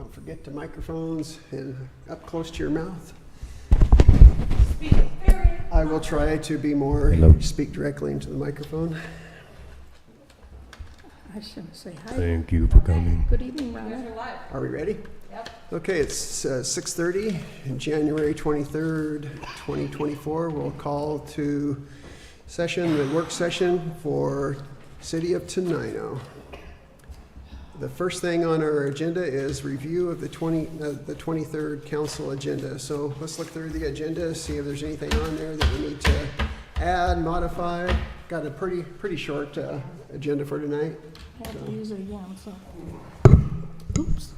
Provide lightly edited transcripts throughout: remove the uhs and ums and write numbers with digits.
Don't forget the microphones and up close to your mouth. I will try to be more, speak directly into the microphone. I shouldn't say hi. Thank you for coming. Good evening, Rhonda. Are we ready? Yep. Okay, it's 6:30, January 23rd, 2024. We'll call to session, the work session for City of Tenino. The first thing on our agenda is review of the 23rd council agenda. So let's look through the agenda, see if there's anything on there that we need to add, modify. Got a pretty short agenda for tonight. I have to use it again, so. Oops.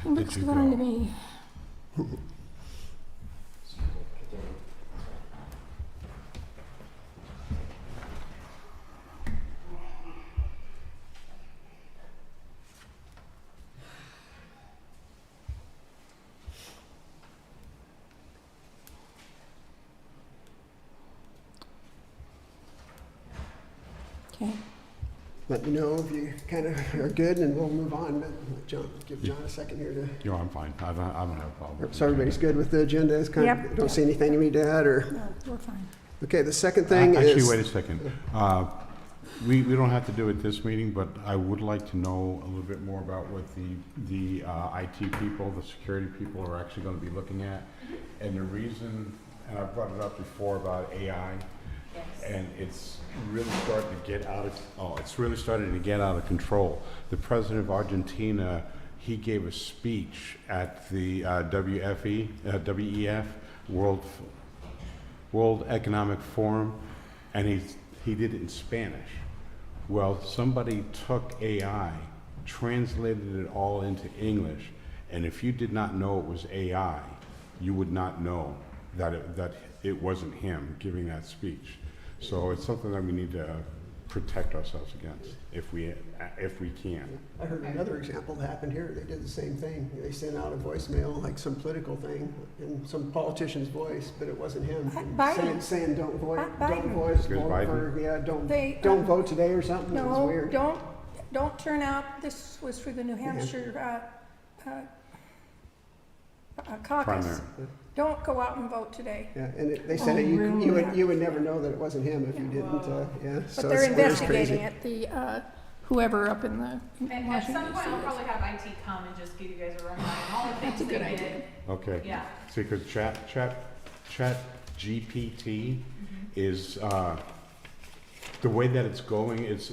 It looks good on to me. Okay. Let me know if you kind of are good, and we'll move on. But give John a second here to. No, I'm fine. I don't have a problem. So everybody's good with the agenda? It's kind of, don't see anything you need to add, or? No, we're fine. Okay, the second thing is. Actually, wait a second. We don't have to do it this meeting, but I would like to know a little bit more about what the IT people, the security people are actually going to be looking at. And the reason, and I brought it up before about AI, and it's really starting to get out of control. The president of Argentina, he gave a speech at the WEF, World Economic Forum, and he did it in Spanish. Well, somebody took AI, translated it all into English, and if you did not know it was AI, you would not know that it wasn't him giving that speech. So it's something that we need to protect ourselves against if we can. I heard another example that happened here. They did the same thing. They sent out a voicemail, like some political thing, in some politician's voice, but it wasn't him. Biden. Saying don't vote Biden. for, don't vote today or something. It was No, weird. don't turn out, this was for the New Hampshire caucus. Primary. Don't go out and vote today. Yeah, and they said that you would never know that it wasn't him if you didn't. Yeah. But So they're it's investigating crazy. it, whoever up in the At Washington some point, I'll DC. probably have IT come and just give you guys a rundown on all the That's things a good they idea. did. Okay. Yeah. See, because chat GPT is the way that it's going. It's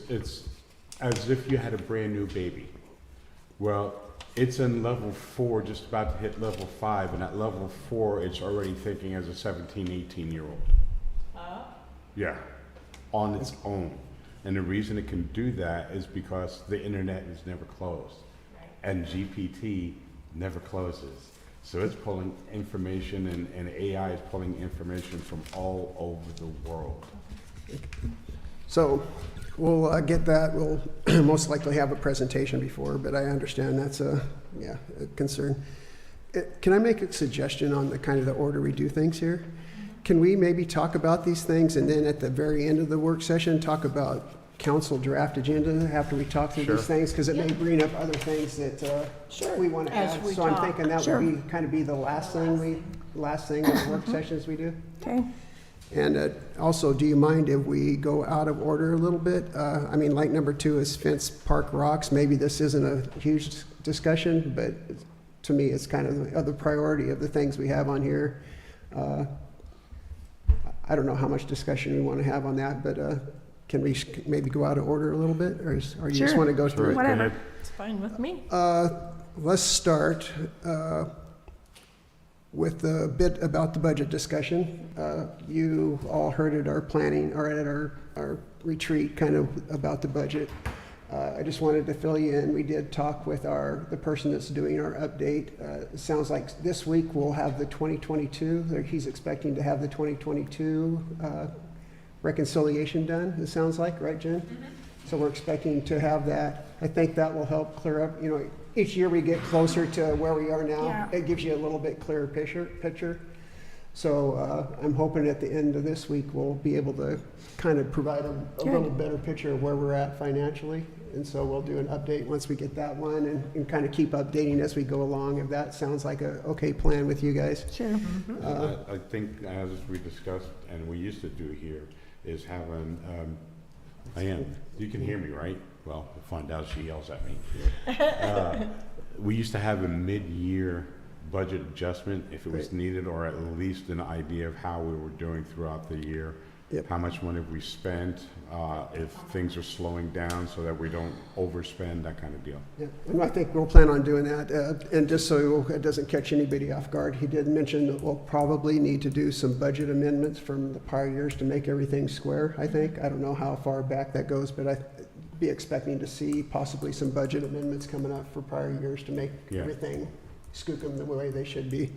as if you had a brand new baby. Well, it's in level 4, just about to hit level 5, and at level 4, it's already thinking as a 17, 18-year-old. Yeah, on its own. And the reason it can do that is because the internet is never closed, and GPT never closes. So it's pulling information, and AI is pulling information from all over the world. So we'll get that. We'll most likely have a presentation before, but I understand that's a concern. Can I make a suggestion on the kind of the order we do things here? Can we maybe talk about these things, and then at the very end of the work session talk about council draft agenda after we talk through these things? Because it may bring up other things that we want to As add. we So I'm talk. thinking that Sure. would be kind of be the last thing of the work sessions we do. Okay, And also, do you mind if we go out of order a little bit? I mean, like number 2 is Fence Park Rocks. Maybe this isn't a huge discussion, but to me, it's kind of the priority of the things we have on here. I don't know how much discussion we want to have on that, but can we maybe go out of order a little bit? Or you just Sure. want to go through it? whatever. It's fine with me. Let's start with a bit about the budget discussion. You all heard at our planning, or at our retreat, kind of about the budget. I just wanted to fill you in. We did talk with the person that's doing our update. It sounds like this week we'll have the 2022, he's expecting to have the 2022 reconciliation done, it sounds like, right, Jen? So we're expecting to have that. I think that will help clear up, each year we get closer to where we are now. Yeah. It gives you a little bit clearer picture. So I'm hoping at the end of this week, we'll be able to kind of provide a little better picture of where we're at financially. And so we'll do an update once we get that one and kind of keep updating as we go along, if that sounds like a okay plan with you guys. Sure. I think as we discussed, and we used to do here, is having, Diane, you can hear me, right? Well, we'll find out, she yells at me. We used to have a mid-year budget adjustment if it was Right. needed, or at least an idea of how we were doing throughout the year. Yep. How much money we spent, if things are slowing down so that we don't overspend, that kind of deal. Yeah, and I think we'll plan on doing that. And just so it doesn't catch anybody off guard, he did mention that we'll probably need to do some budget amendments from the prior years to make everything square, I think. I don't know how far back that goes, but I'd be expecting to see possibly some budget amendments coming up for prior years to make Yeah. everything skook them the way they should be.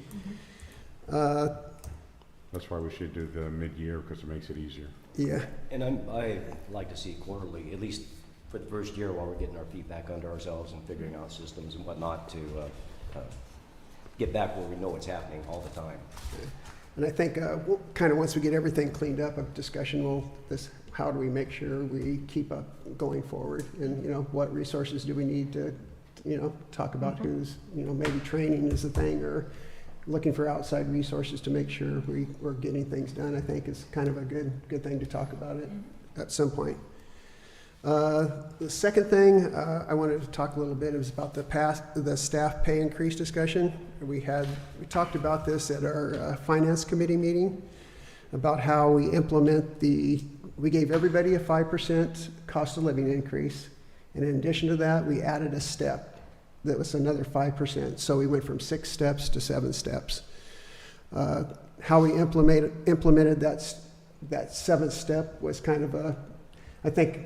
That's why we should do the mid-year, because it makes it easier. Yeah, And I like to see quarterly, at least for the first year while we're getting our feet back under ourselves and figuring out systems and whatnot to get back where we know what's happening all the time. and I think we'll kind of, once we get everything cleaned up, a discussion will, how do we make sure we keep up going forward? And, what resources do we need to, talk about who's, maybe training is a thing, or looking for outside resources to make sure we're getting things done, I think is kind of a good thing to talk about it at some point. The second thing I wanted to talk a little bit is about the staff pay increase discussion. We talked about this at our finance committee meeting, about how we implement we gave everybody a 5% cost of living increase. And in addition to that, we added a step that was another 5%. So we went from 6 steps to 7 steps. How we implemented that 7th step was kind of I think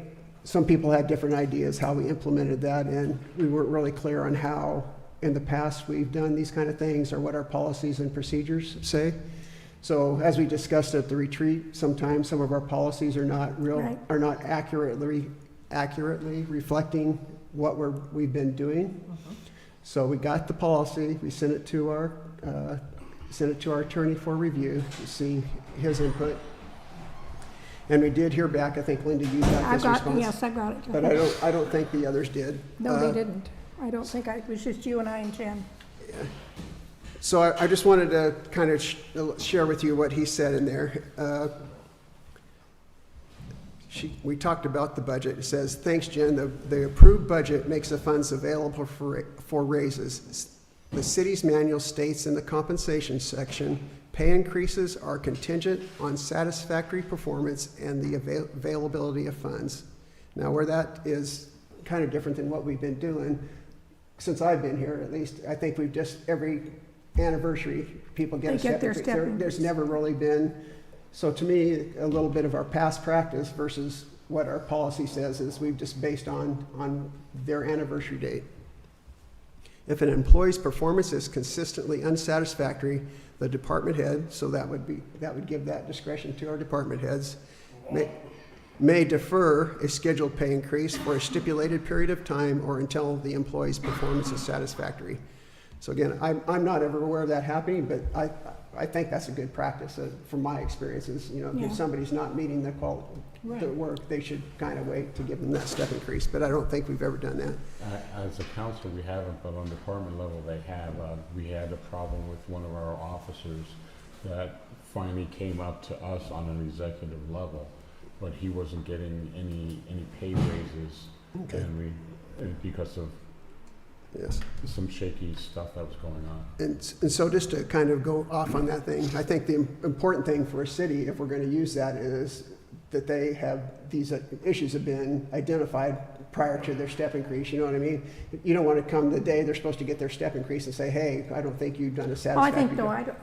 some people had different ideas how we implemented that, and we weren't really clear on how in the past we've done these kind of things or what our policies and procedures say. So as we discussed at the retreat, sometimes some of our policies are not Right. accurately reflecting what we've been doing. So we got the policy, we sent it to our attorney for review to see his input. And we did hear back, I think, Linda, you got this response. Yes, I got it. But I don't think the others did. No, they didn't. I don't think it was just you and I and Jen. So I just wanted to kind of share with you what he said in there. We talked about the budget. It says, thanks, Jen. The approved budget makes the funds available for raises. The city's manual states in the compensation section, pay increases are contingent on satisfactory performance and the availability of funds. Now, where that is kind of different than what we've been doing, since I've been here at least, I think we've just, every anniversary, people get They a step get their increase. step There's increase. never really been, so to me, a little bit of our past practice versus what our policy says is we've just based on their anniversary date. If an employee's performance is consistently unsatisfactory, the department head, so that would give that discretion to our department heads, may defer a scheduled pay increase for a stipulated period of time or until the employee's performance is satisfactory. So again, I'm not ever aware of that happening, but I think that's a good practice from my experiences. Yeah. If somebody's not meeting the work, they should kind of wait to give them that step increase. But I don't think we've ever done that. As a council, we haven't, but on department level, they have. We had a problem with one of our officers that finally came up to us on an executive level, but he wasn't getting any pay raises. Okay. And because of some shaky stuff that was going on. And so just to kind of go off on that thing, I think the important thing for a city, if we're going to use that, is that they have, these issues have been identified prior to their step increase, you know what I mean? You don't want to come the day they're supposed to get their step increase and say, hey, I don't think you've done a Oh, I satisfactory think, no, job.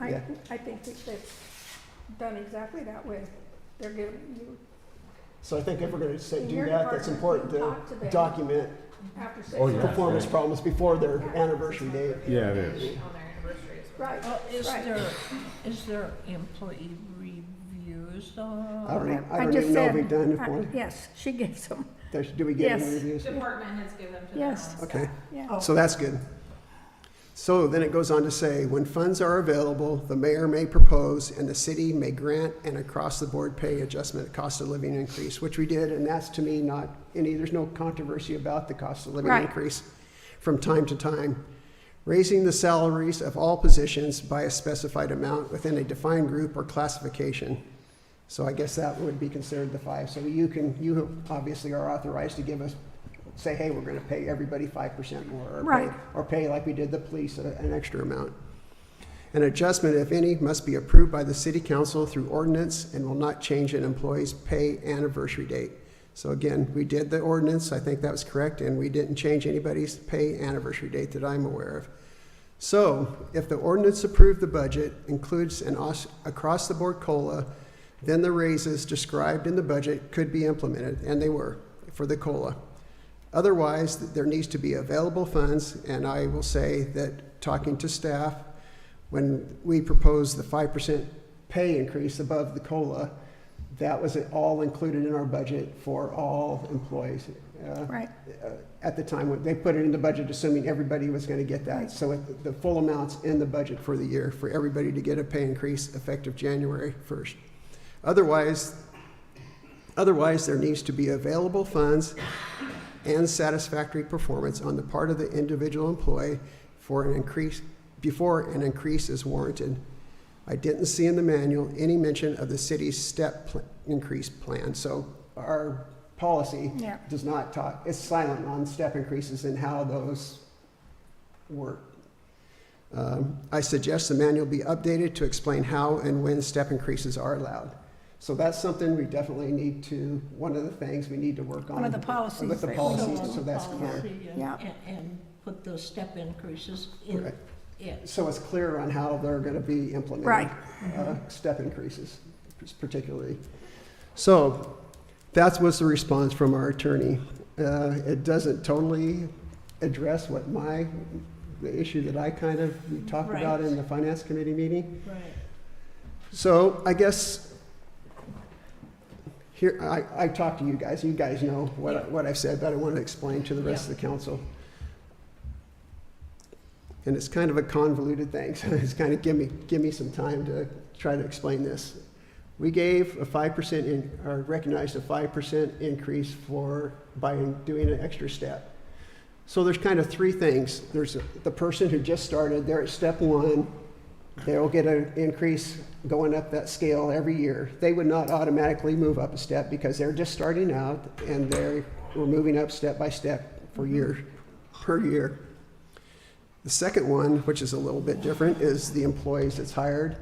I think that it's done exactly that way. They're giving you, So I think if we're going to In do your that, that's department, important you to talk to them. document after 6 Oh, yeah. months. performance problems before their anniversary date. Yeah, it is. On their anniversary as well. Right, Well, right. is there employee reviews I or? don't even know if we've done it for. Yes, she gives them, Do we get any Yes. reviews? Department heads give them to Yes. their own Okay. staff. yeah. So that's good. So then it goes on to say, when funds are available, the mayor may propose and the city may grant an across-the-board pay adjustment, cost of living increase, which we did, and that's to me not any, there's no controversy about the cost of living Right. increase from time to time. Raising the salaries of all positions by a specified amount within a defined group or classification. So I guess that would be considered the 5. So you obviously are authorized to give us, say, hey, we're gonna pay everybody 5% more. Or Right. Or pay like we did the police, an extra amount. An adjustment, if any, must be approved by the city council through ordinance and will not change an employee's pay anniversary date. So again, we did the ordinance, I think that was correct, and we didn't change anybody's pay anniversary date that I'm aware of. So, if the ordinance approved the budget includes an across-the-board COLA, then the raises described in the budget could be implemented, and they were, for the COLA. Otherwise, there needs to be available funds, and I will say that talking to staff, when we proposed the 5% pay increase above the COLA, that was all included in our budget for all employees. Right. At the time, when they put it in the budget, assuming everybody was going to get that. So the full amounts in the budget for the year for everybody to get a pay increase effective January 1st. Otherwise, there needs to be available funds and satisfactory performance on the part of the individual employee for an increase, before an increase is warranted. I didn't see in the manual any mention of the city's increase plan. So our policy Yeah. does not talk, it's silent on step increases and how those work. I suggest the manual be updated to explain how and when step increases are allowed. So that's something we definitely need to, one of the things we need to work on. One of the policies With the that we policies, need. so that's clear. Policy and- Yeah. And put those step increases in Right. it. So it's clear on how they're going to be implemented. Right. Step increases, particularly. So that was the response from our attorney. It doesn't totally address what the issue that I we talked Right. about in the finance committee meeting. Right. So I guess here, I talked to you guys know what I've said, but I want to explain to the rest of the council. And it's kind of a convoluted thing, so it's kind of give me some time to try to explain this. We gave a 5% or recognized a 5% increase by doing an extra step. So there's kind of 3 things. There's the person who just started, they're at step 1, they'll get an increase going up that scale every year. They would not automatically move up a step because they're just starting out and we're moving up step by step per year. The second one, which is a little bit different, is the employees that's hired.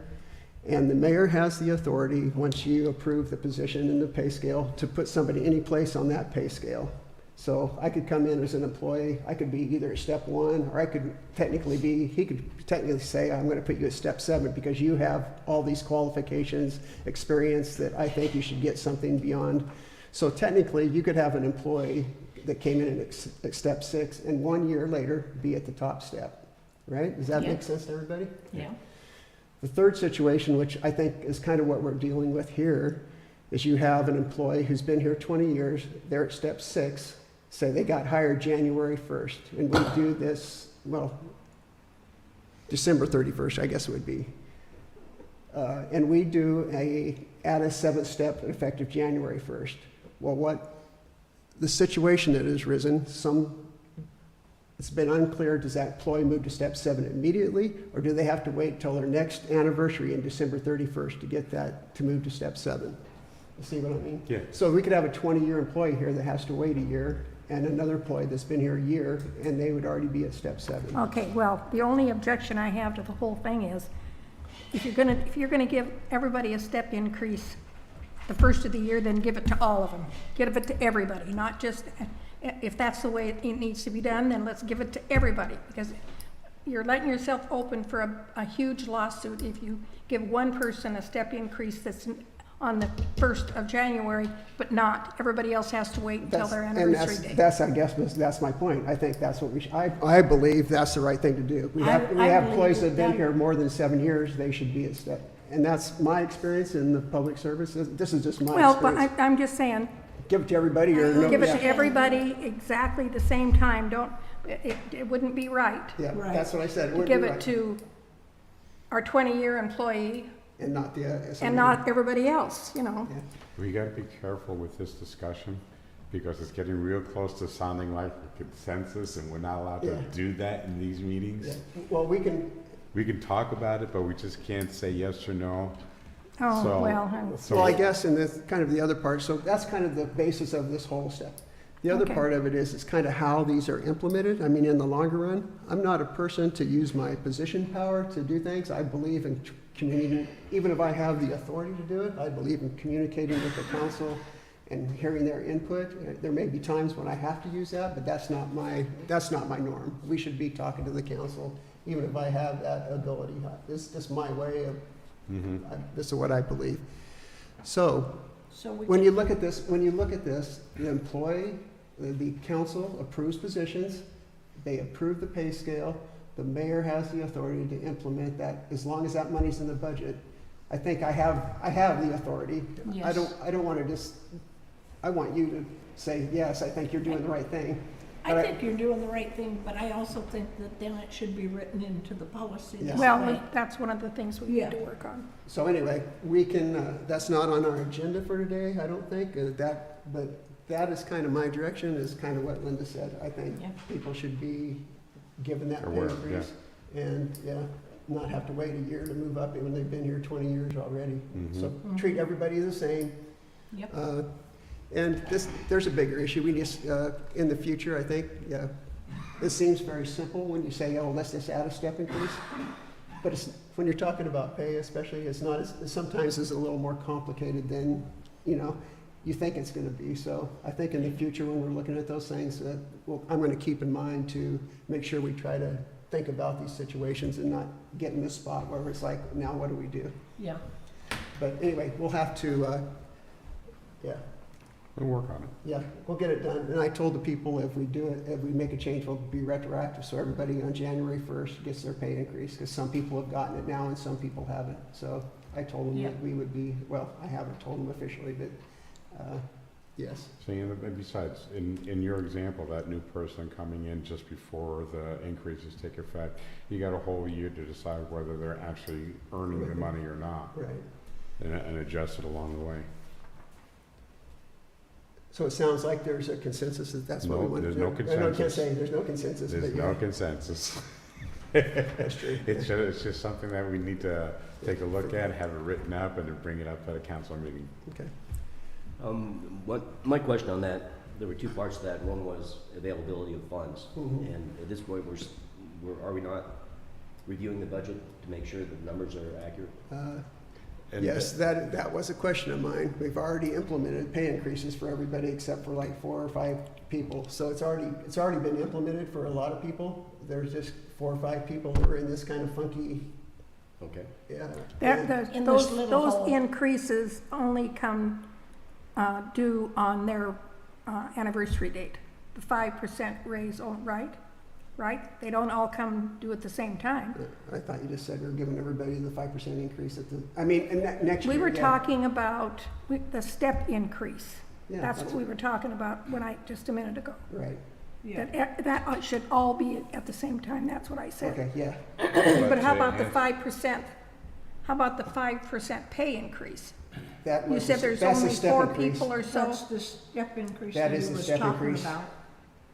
And the mayor has the authority, once you approve the position in the pay scale, to put somebody any place on that pay scale. So I could come in as an employee, I could be either at step 1, or he could technically say, I'm gonna put you at step 7 because you have all these qualifications, experience that I think you should get something beyond. So technically, you could have an employee that came in at step 6 and 1 year later be at the top step, right? Does that Yeah. make sense to everybody? Yeah. The third situation, which I think is kind of what we're dealing with here, is you have an employee who's been here 20 years, they're at step 6, say they got hired January 1st, and we do this, December 31st, I guess it would be. And we add a 7th step effective January 1st. Well, the situation that has risen, it's been unclear, does that employee move to step 7 immediately, or do they have to wait till their next anniversary in December 31st to get that, to move to step 7? You see what I mean? Yeah. So we could have a 20-year employee here that has to wait a year, and another employee that's been here a year, and they would already be at step 7. Okay, well, the only objection I have to the whole thing is, if you're gonna give everybody a step increase the first of the year, then give it to all of them. Give it to everybody, not just, if that's the way it needs to be done, then let's give it to everybody, because you're letting yourself open for a huge lawsuit if you give one person a step increase that's on the 1st of January, but not, everybody else has to wait until their anniversary date. That's my point. I think that's what I believe that's the right thing to do. We have I employees that have been believe here more than 7 years, they should be at step. And that's my experience in the public service. This is just my Well, but experience. I'm just saying, give it to everybody or no? Give it yeah. to everybody exactly the same time. Don't, it wouldn't be right Yeah, Right. that's what I said. to Wouldn't give be it right. to our 20-year employee And not the. and somebody- not everybody else, you know? Yeah. We gotta be careful with this discussion because it's getting real close to sounding like a consensus and we're not allowed to Yeah. do that in these meetings. Yeah. Well, we can, We can talk about it, but we just can't say yes or no. Oh, So- well, So- well, I guess, and that's kind of the other part, so that's kind of the basis of this whole step. The other Okay. part of it is, it's kind of how these are implemented. I mean, in the longer run, I'm not a person to use my position power to do things. I believe in communicating, even if I have the authority to do it, I believe in communicating with the council and hearing their input. There may be times when I have to use that, but that's not my norm. We should be talking to the council, even if I have that ability. This is just my way of, this is what I believe. So, So we when can- you look at this, the employee, the council approves positions, they approve the pay scale, the mayor has the authority to implement that, as long as that money's in the budget. I think I have the authority. Yes. I don't wanna just, I want you to say, yes, I think you're doing the right thing. I But think you're doing the right thing, but I also think that then it should be written into the policy Yeah. this well, way. that's one of the things we Yeah. need to work on. So anyway, we can, that's not on our agenda for today, I don't think, but that is kind of my direction, is kind of what Linda said. I think Yeah. people should be given that pay Aware, increase. And, yeah, not have to wait a year to move up, even they've been here 20 years already. So treat everybody the same. Yep. And there's a bigger issue, we just, in the future, I think, yeah, it seems very simple when you say, oh, let's just add a step increase. But it's, when you're talking about pay especially, it's not, sometimes it's a little more complicated than, you think it's gonna be. So I think in the future, when we're looking at those things, I'm gonna keep in mind to make sure we try to think about these situations and not get in this spot where it's like, now what do we do? Yeah. But anyway, we'll have to, We'll work on it. yeah, we'll get it done. And I told the people if we do it, if we make a change, it'll be retroactive. So everybody on January 1st gets their pay increase, because some people have gotten it now and some people haven't. So I told them Yeah. that we would be, well, I haven't told them officially, but, yes. So, and besides, in your example, that new person coming in just before the increases take effect, you got a whole year to decide whether they're actually earning the money or not, Right. and adjust it along the way. So it sounds like there's a consensus that that's what we No, want to do. there's no I can't consensus. say there's no consensus, There's but no yeah, consensus. that's true. It's just something that we need to take a look at, have it written up, and then bring it up at a council meeting. Okay. My question on that, there were two parts to that. One was availability of funds. Mhm. And at this point, are we not reviewing the budget to make sure the numbers are accurate? And Yes, that was a question of mine. We've already implemented pay increases for everybody except for like 4 or 5 people. So it's already been implemented for a lot of people. There's just 4 or 5 people who are in this kind of funky, Okay. yeah. In this little Those hole. increases only come due on their anniversary date. The 5% raise, right? Right? They don't all come due at the same time. I thought you just said we we're giving everybody the 5% increase at the, I mean, and next year. We were yeah. talking about the step increase. Yeah, That's what we were talking about just a minute ago. Right, Yeah. That should all be at the same time, that's what I said. okay, yeah. But how about the 5%? How about the 5% pay increase? That You was said the- there's that's the only step 4 increase. people or so. That's the step increase That that is he the was step talking increase. about.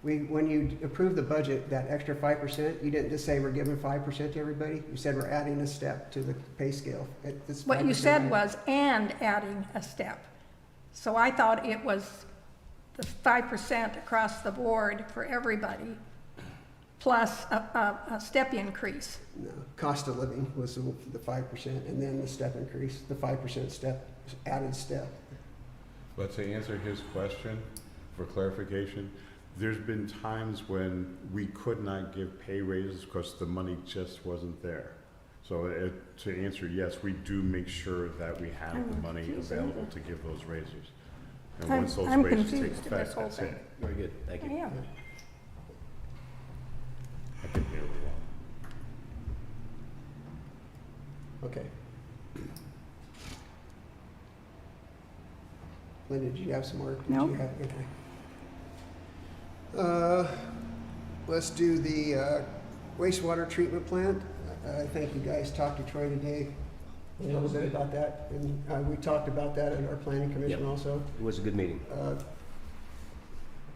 When you approved the budget, that extra 5%, you didn't just say we're giving 5% to everybody. You said we're adding a step to the pay scale. It's What you 5% said higher. was, and adding a step. So I thought it was the 5% across the board for everybody, plus a step increase. No, cost of living was the 5%, and then the step increase, the 5% step, added step. But to answer his question, for clarification, there's been times when we could not give pay raises because the money just wasn't there. So to answer, yes, we do make sure that we have the money available to give those raises. And once those I'm raises take confused in this effect, whole that's thing. it. Very good, thank you. Yeah. I can hear it well. Okay. Linda, did you have some more? Did No. you have- okay. Let's do the wastewater treatment plant. I think you guys talked to Troy today a little bit about that, and we talked about that at our planning commission Yep. also. It was a good meeting.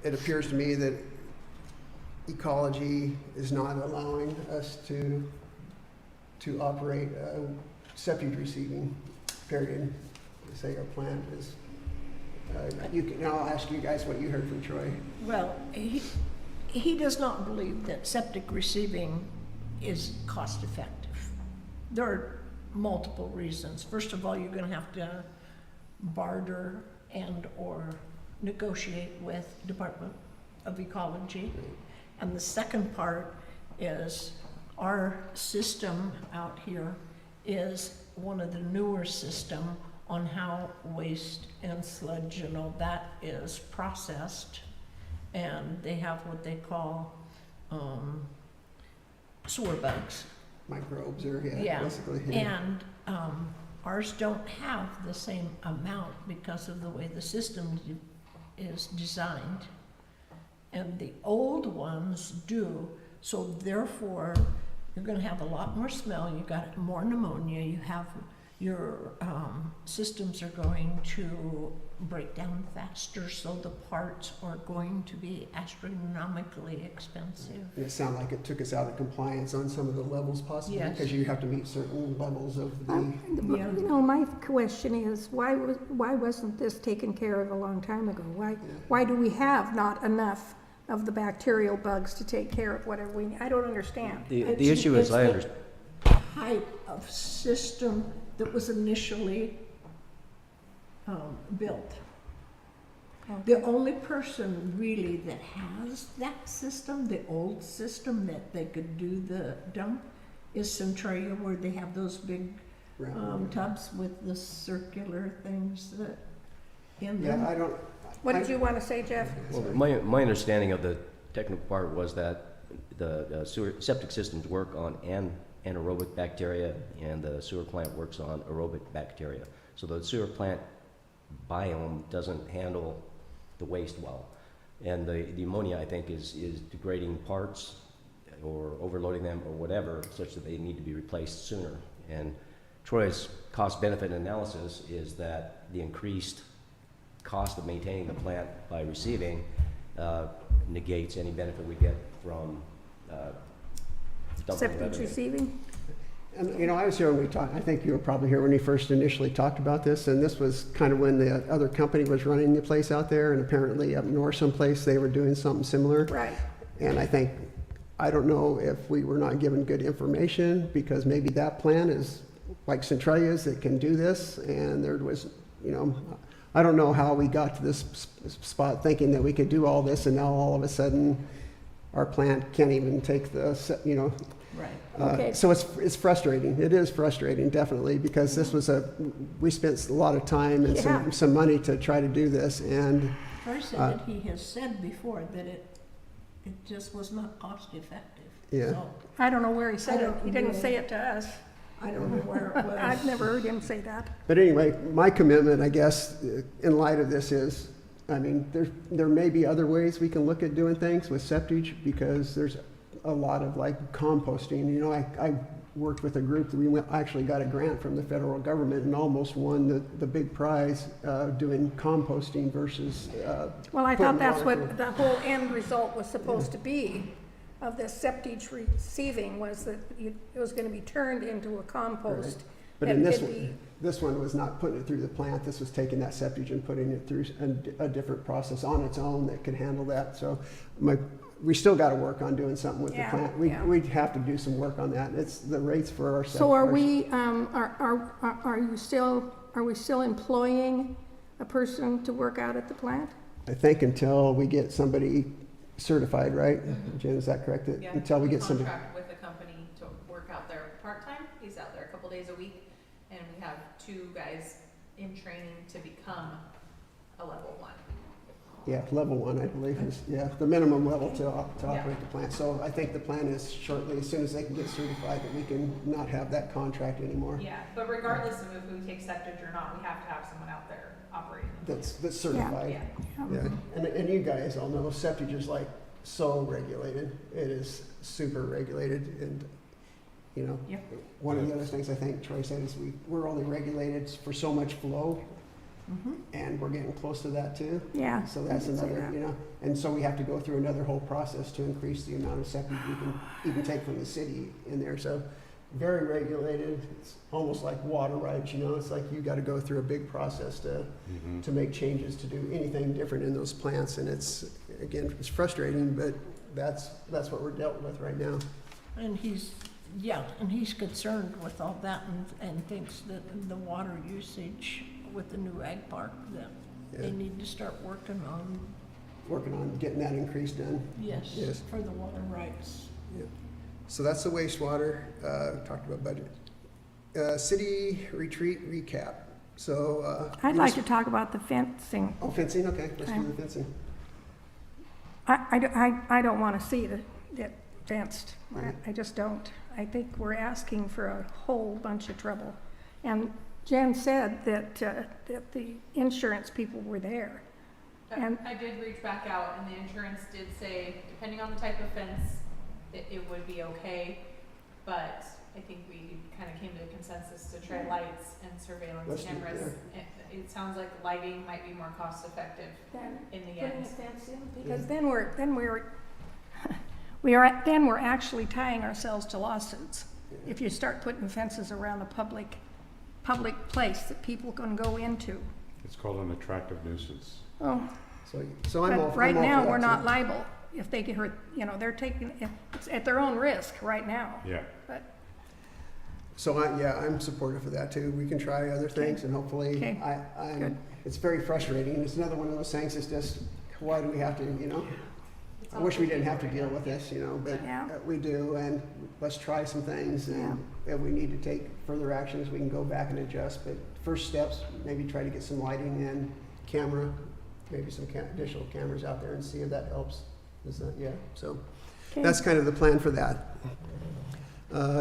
It appears to me that ecology is not allowing us to operate a septic receiving, period. Say our plant is, I'll ask you guys what you heard from Troy. Well, he does not believe that septic receiving is cost effective. There are multiple reasons. First of all, you're gonna have to barter and/or negotiate with Department of Ecology. And the second part is our system out here is one of the newer system on how waste and sludge and all that is processed. And they have what they call sewer bugs. Microbes or, Yeah, basically. Yeah. and ours don't have the same amount because of the way the system is designed. And the old ones do, so therefore, you're gonna have a lot more smell, you got more pneumonia, you have, your systems are going to break down faster, so the parts are going to be astronomically expensive. And it sounded like it took us out of compliance on some of the levels possibly, Yes. because you have to meet certain levels of the, Yeah. You know, my question is, why wasn't this taken care of a long time ago? Why do we have not enough of the bacterial bugs to take care of whatever we need? I don't understand. The It's- issue is, it's I the understand, type of system that was initially built. The only person really that has that system, the old system that they could do the dump, is Centralia, where they have those big round. tubs with the circular things that in them. Yeah, I don't. What did you want to say, Jeff? well, my understanding of the technical part was that the sewer, septic systems work on anaerobic bacteria, and the sewer plant works on aerobic bacteria. So the sewer plant biome doesn't handle the waste well. And the ammonia, I think, is degrading parts or overloading them or whatever, such that they need to be replaced sooner. And Troy's cost-benefit analysis is that the increased cost of maintaining the plant by receiving negates any benefit we get from dumping Septic revenue. receiving? And, I was here when we talked, I think you were probably here when we first initially talked about this, and this was kind of when the other company was running the place out there, and apparently up north someplace, they were doing something similar. Right. And I don't know if we were not given good information, because maybe that plan is like Centralia's that can do this, and there was, I don't know how we got to this spot thinking that we could do all this, and now all of a sudden, our plant can't even take Right. Okay. So it's frustrating. It is frustrating, definitely, because this was we spent a lot of time and Yeah. some money to try to do this, and Troy said that he has said before that it just was not cost effective. Yeah. So, I don't know where he I said it. don't He didn't know. say it to us. I don't know where it was. I've never heard him say that. but anyway, my commitment, I guess, in light of this is, there may be other ways we can look at doing things with septic, because there's a lot of like composting. I worked with a group that we actually got a grant from the federal government and almost won the big prize doing composting versus. Well, I putting thought that's water what the whole end result was supposed to be of this septic receiving, was that it was going to be turned into a compost. But in and this it'd one, be- this one was not putting it through the plant. This was taking that septic and putting it through a different process on its own that could handle that. So we still got to work on doing something with Yeah, the plant. yeah. We'd have to do some work on that. It's the rates for our. So are we, are we still employing a person to work out at the plant? I think until we get somebody certified, right? Jen, is that correct? Yeah, Until we get somebody. contract with a company to work out there part-time. He's out there a couple days a week, and we have 2 guys in training to become a level 1. Yeah, level 1, I believe, is, the minimum level to operate the plant. So I think the plan is shortly, as soon as they can get certified, that we can not have that contract anymore. Yeah, but regardless of if we take septic or not, we have to have someone out there operating. that's certified. Yeah. Yeah, and you guys all know septic is like so regulated. It is super regulated, and you know, Yep. one of the other things I think Troy said is we're only regulated for so much flow, and we're getting close to that too. Yeah. So that's I can see another, that. you know, and so we have to go through another whole process to increase the amount of septic we can even take from the city in there. So very regulated. It's almost like water rights, you know. It's like you got to go through a big process to make changes, to do anything different in those plants. And it's, again, it's frustrating, but that's what we're dealt with right now. And he's concerned with all that and thinks that the water usage with the new ag park, that they Yeah. need to start working on, Working on getting that increase done. yes, Yes. for the water rights. Yeah. So that's the wastewater. Talked about budget. City retreat recap. So. I'd like to talk about the fencing. Oh, fencing, okay, let's do the fencing. I don't want to see it fenced. Right. I just don't. I think we're asking for a whole bunch of trouble. And Jen said that the insurance people were there. And- I did reach back out, and the insurance did say, depending on the type of fence, it would be okay, but I think we kind of came to a consensus to try lights and surveillance Let's do it cameras. It sounds like lighting might be more cost effective in the end. Because then we're actually tying ourselves to lawsuits. If you start putting fences around a public place that people can go into. It's called an attractive nuisance. Oh, So I'm all but for right now, that, we're not too. liable if they get hurt, you know, they're taking, it's at their own risk right now. Yeah. But, So I'm supportive of that too. We can try other things and hopefully, Okay. Good. it's very frustrating. It's another one of those things, it's just, why do we have to, you know? I wish we didn't have to deal with this, you know, but Yeah. we do, and let's try some things, and if we need to take further actions, we can go back and adjust, but first steps, maybe try to get some lighting and camera, maybe some additional cameras out there and see if that helps. Is that, so okay. that's kind of the plan for that.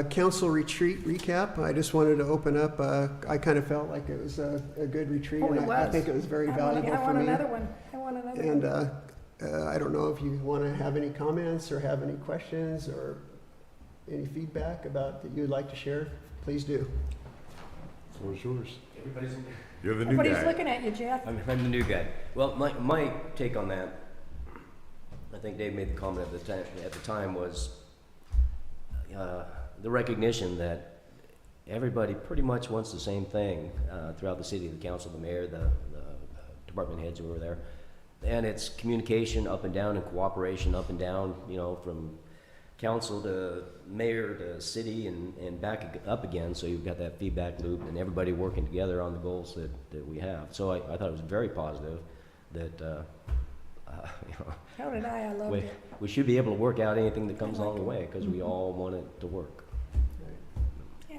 Council retreat recap, I just wanted to open up, I kind of felt like it was a good retreat, Oh, it and I was. think it was very valuable I for want me. another one. I want another And one. I don't know if you want to have any comments or have any questions or any feedback about that you'd like to share, please do. Floor's yours. Everybody's, You're the new Everybody's guy. looking at you, Jeff. I'm the new guy. Well, my take on that, I think Dave made the comment at the time was the recognition that everybody pretty much wants the same thing throughout the city, the council, the mayor, the department heads who were there. And it's communication up and down and cooperation up and down, you know, from council to mayor to city and back up again. So you've got that feedback loop and everybody working together on the goals that we have. So I thought it was very positive that, you know, How did I loved it. we should be able to work out anything that comes along the way because we all want it to work. Yeah.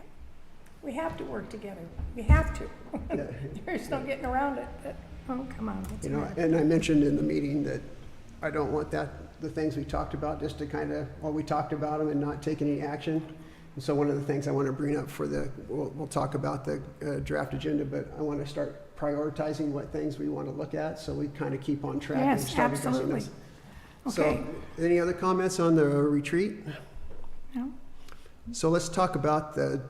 We have to work together. We have to. Yeah. There's no getting around it, but, oh, come on. It's You know, hard. and I mentioned in the meeting that I don't want the things we talked about just to kind of, well, we talked about them and not take any action. And so one of the things I want to bring up for we'll talk about the draft agenda, but I want to start prioritizing what things we want to look at so we kind of keep on track. and Yes, start addressing absolutely. this. Okay. So, any other comments on the retreat? No? So let's talk about the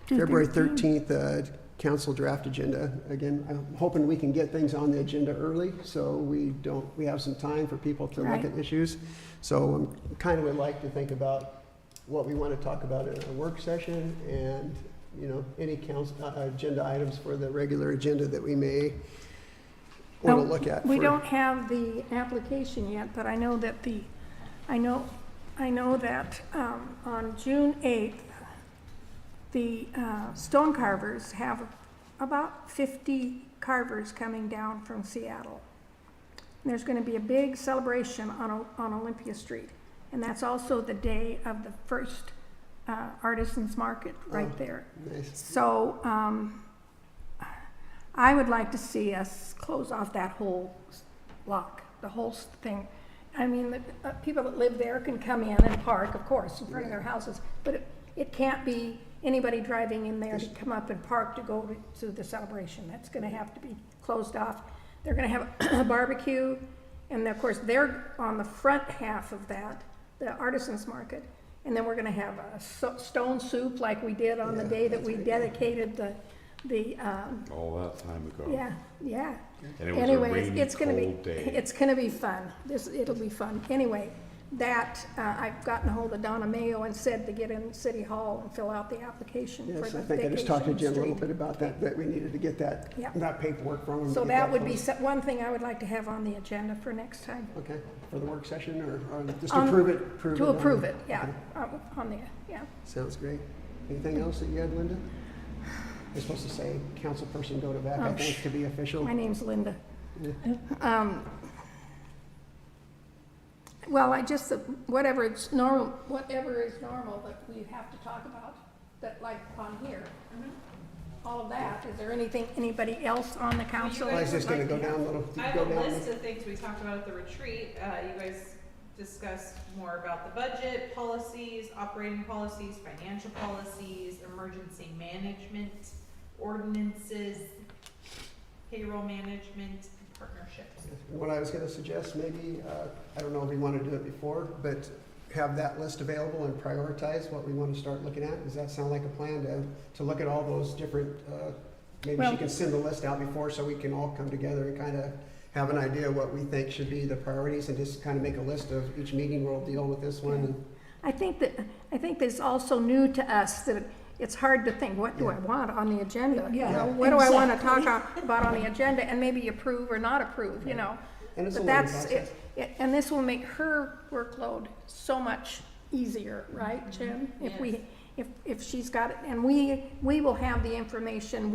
February 13th council draft agenda. Again, I'm hoping we can get things on the agenda early so we have some time for people to look Right. at issues. So I kind of would like to think about what we want to talk about in a work session and, you know, any council agenda items for the regular agenda that we may want to No, look at. We for- don't have the application yet, but I know that I know that on June 8th, the stone carvers have about 50 carvers coming down from Seattle. And there's going to be a big celebration on Olympia Street. And that's also the day of the first artisans market right Oh. there. Nice. So I would like to see us close off that whole block, the whole thing. I mean, the people that live there can come in and park, of course, in front of their houses, but it can't be anybody driving in there to come up and park to go to the celebration. That's gonna have to be closed off. They're gonna have a barbecue, and of course, they're on the front half of that, the artisans market. And then we're gonna have a stone soup like we did on the Yeah, day that that's we right. dedicated the, All that time ago. yeah. And it was a Anyways, rainy, it's gonna be, cold day. it's gonna be fun. It'll be fun. Anyway, I've gotten ahold of Donna Mayo and said to get in City Hall and fill out the application for Yes, the I think I just talked to vacation Jim a little street. bit about that we needed to get that, Yeah. that paperwork from him. to So get that would be closed. one thing I would like to have on the agenda for next time. Okay, for the work session, or just On- approve it? To on- approve it, yeah, okay. on the, yeah. Sounds great. Anything else that you had, Linda? You're supposed to say councilperson go to back, I Oh, think, to be official. My name's Linda. Yeah. Well, whatever is normal that we have to talk about, that like on here, all of that. Is there anybody else on the council? I was just gonna go down a little, I go have a down. list of things we talked about at the retreat. You guys discussed more about the budget, policies, operating policies, financial policies, emergency management, ordinances, payroll management, and partnerships. What I was gonna suggest, maybe, I don't know if we wanna do it before, but have that list available and prioritize what we wanna start looking at. Does that sound like a plan to look at all those different, maybe she Well- can send the list out before so we can all come together and kinda have an idea what we think should be the priorities and just kinda make a list of each meeting we'll deal with this one. And I think that's also new to us, that it's hard to think, what do I want on the agenda? You Yeah, know, what do I want to exactly. talk about on the agenda, and maybe approve or not approve, you know? And it's a But learning that's, process. and this will make her workload so much easier, right, Jen? If she's got it, and we will have the information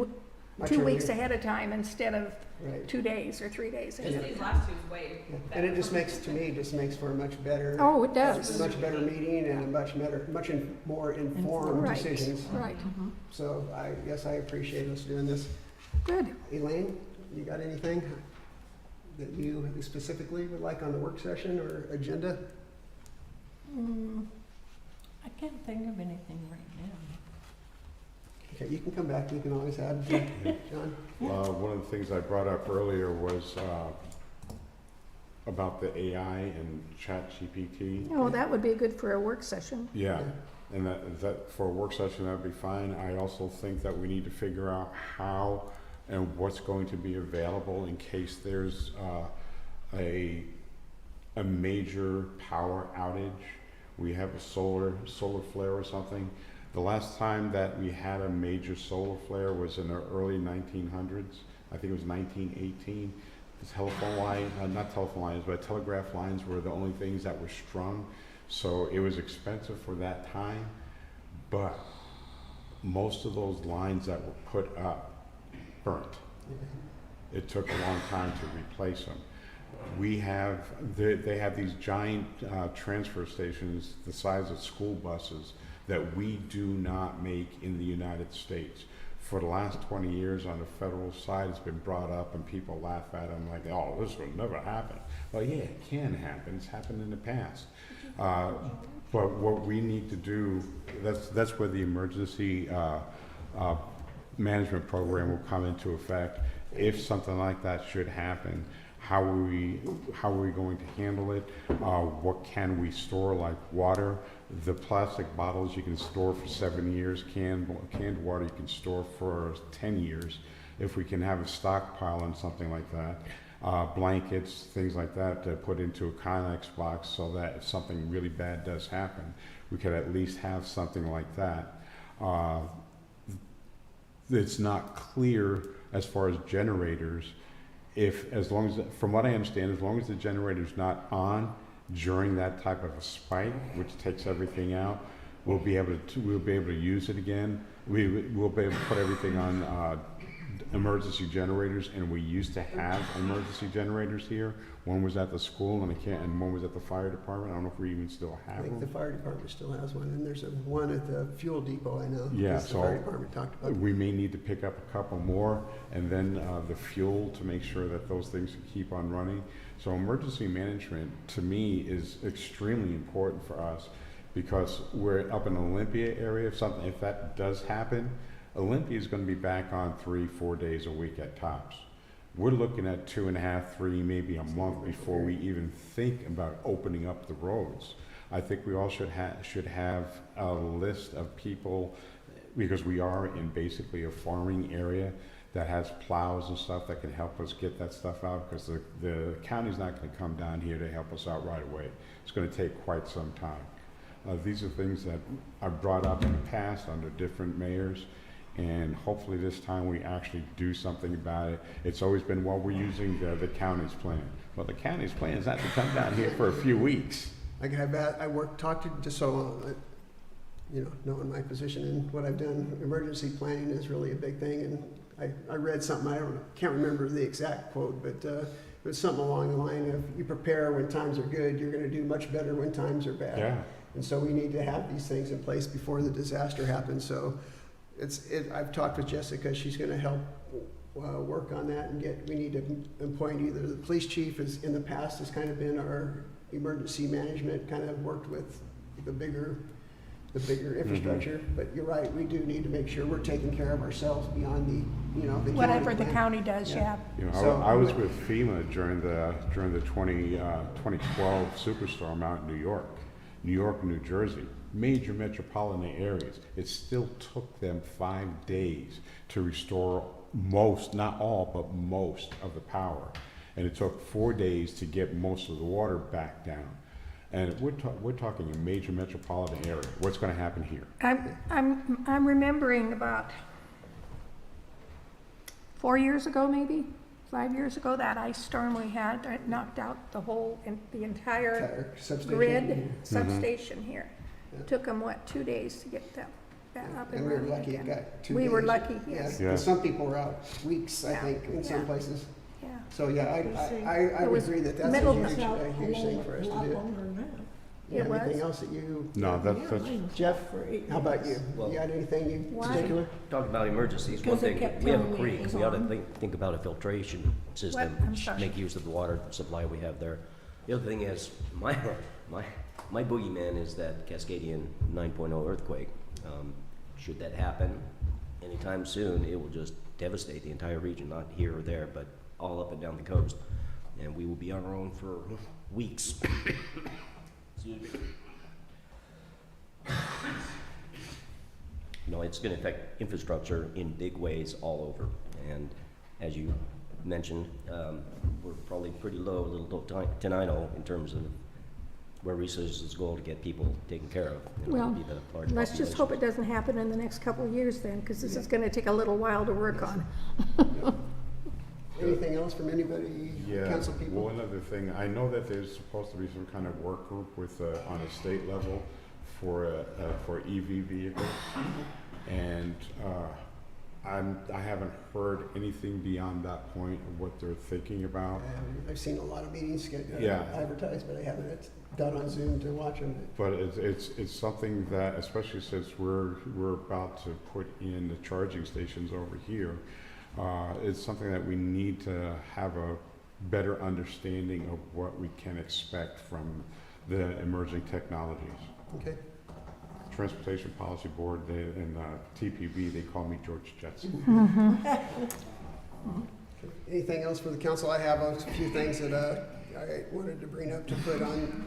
Much 2 weeks earlier. ahead of time instead of Right. 2 days or 3 days. Just these last two is way Yeah. better. And it just makes, to me, it just makes for a much better. Oh, it does. Much better meeting and a much more informed Right, decisions. right, So I guess I appreciate us doing this. good. Elaine, you got anything that you specifically would like on the work session or agenda? I can't think of anything right now. Okay, you can come back, you can always add, John. One of the things I brought up earlier was about the AI and ChatGPT. Oh, that would be good for a work session. Yeah, and that for a work session, that'd be fine. I also think that we need to figure out how and what's going to be available in case there's a major power outage. We have a solar flare or something. The last time that we had a major solar flare was in the early 1900s. I think it was 1918. The telephone line, not telephone lines, but telegraph lines were the only things that were strung. So it was expensive for that time, but most of those lines that were put up burnt. It took a long time to replace them. They have these giant transfer stations the size of school buses that we do not make in the United States. For the last 20 years on the federal side, it's been brought up and people laugh at them like, oh, this would never happen. Well, yeah, it can happen. It's happened in the past. But what we need to do, that's where the emergency management program will come into effect. If something like that should happen, how are we going to handle it? What can we store, like water? The plastic bottles you can store for 7 years. Canned water you can store for 10 years. If we can have a stockpile on something like that. Blankets, things like that to put into a Connex box so that if something really bad does happen, we could at least have something like that. It's not clear as far as generators, from what I understand, as long as the generator's not on during that type of a spike, which takes everything out, we'll be able to use it again. We'll be able to put everything on emergency generators, and we used to have emergency generators here. One was at the school, and one was at the fire department. I don't know if we even still I have think the them. fire department still has one, and there's one at the fuel depot, I know. Yeah, because the so fire department talked about. we may need to pick up a couple more, and then the fuel to make sure that those things can keep on running. So emergency management, to me, is extremely important for us, because we're up in Olympia area. If that does happen, Olympia is going to be back on 3-4 days a week at tops. We're looking at 2.5, 3, maybe a month before we even think about opening up the roads. I think we all should have a list of people, because we are in basically a farming area that has plows and stuff that can help us get that stuff out, because the county's not going to come down here to help us out right away. It's going to take quite some time. These are things that I've brought up in the past under different mayors, and hopefully this time we actually do something about it. It's always been, well, we're using the county's plan. Well, the county's plan is not to come down here for a few weeks. Talked to, just so, knowing my position and what I've done, emergency planning is really a big thing. And I read something, can't remember the exact quote, but it was something along the line of, you prepare when times are good, you're gonna do much better when times are bad. Yeah. And so we need to have these things in place before the disaster happens. So I've talked with Jessica, she's gonna help work on that, and we need to appoint either the police chief, as in the past has kind of been our emergency management, kind of worked with the bigger infrastructure. But you're right, we do need to make sure we're taking care of ourselves beyond the Whatever the plan. county does, yeah. I was with FEMA during the 2012 superstorm out in New York and New Jersey, major metropolitan areas. It still took them 5 days to restore most, not all, but most of the power. And it took 4 days to get most of the water back down. And we're talking a major metropolitan area. What's going to happen here? I'm remembering about 4 years ago, maybe 5 years ago, that ice storm we had that knocked out the entire Substation. grid substation here. It took them 2 days to get that up And and we were running lucky it again. got 2 We days. were lucky, yes. Yeah. 'Cause some people were out weeks, I Yeah. think, in some Yeah. places. Yeah. So, yeah, I It would was agree that that's middle- a huge thing for us to do. It was. Anything else that you, No, that's Jeff, how about you? Well- You got anything in Why? particular? Talking about emergencies, one Because they thing, kept we have a telling me it creek, was we ought to on. think about a filtration system, I'm sorry. make use of the water supply we have there. The other thing is, my boogeyman is that Cascadian 9.0 earthquake. Should that happen anytime soon, it will just devastate the entire region, not here or there, but all up and down the coast. And we will be on our own for weeks. Excuse me. No, it's going to affect infrastructure in big ways all over. And as you mentioned, we're probably pretty low, little Tenino, in terms of where resources go to get people taken care of. Well, It'll be the large Let's just hope it populations. doesn't happen in the next couple of years then, because this is gonna take a little while to work on. Anything else from anybody, Yeah, council people? one other thing, I know that there's supposed to be some kind of work group with, on a state level for EV vehicles. And, I haven't heard anything beyond that point of what they're thinking about. I've seen a lot of meetings get Yeah. advertised, but I haven't got on Zoom to watch them. But it's something that, especially since we're about to put in the charging stations over here, it's something that we need to have a better understanding of what we can expect from the emerging technologies. Okay. Transportation Policy Board and TPB, they call me George Jetson. Anything else for the council? I have a few things that I wanted to bring up to put on.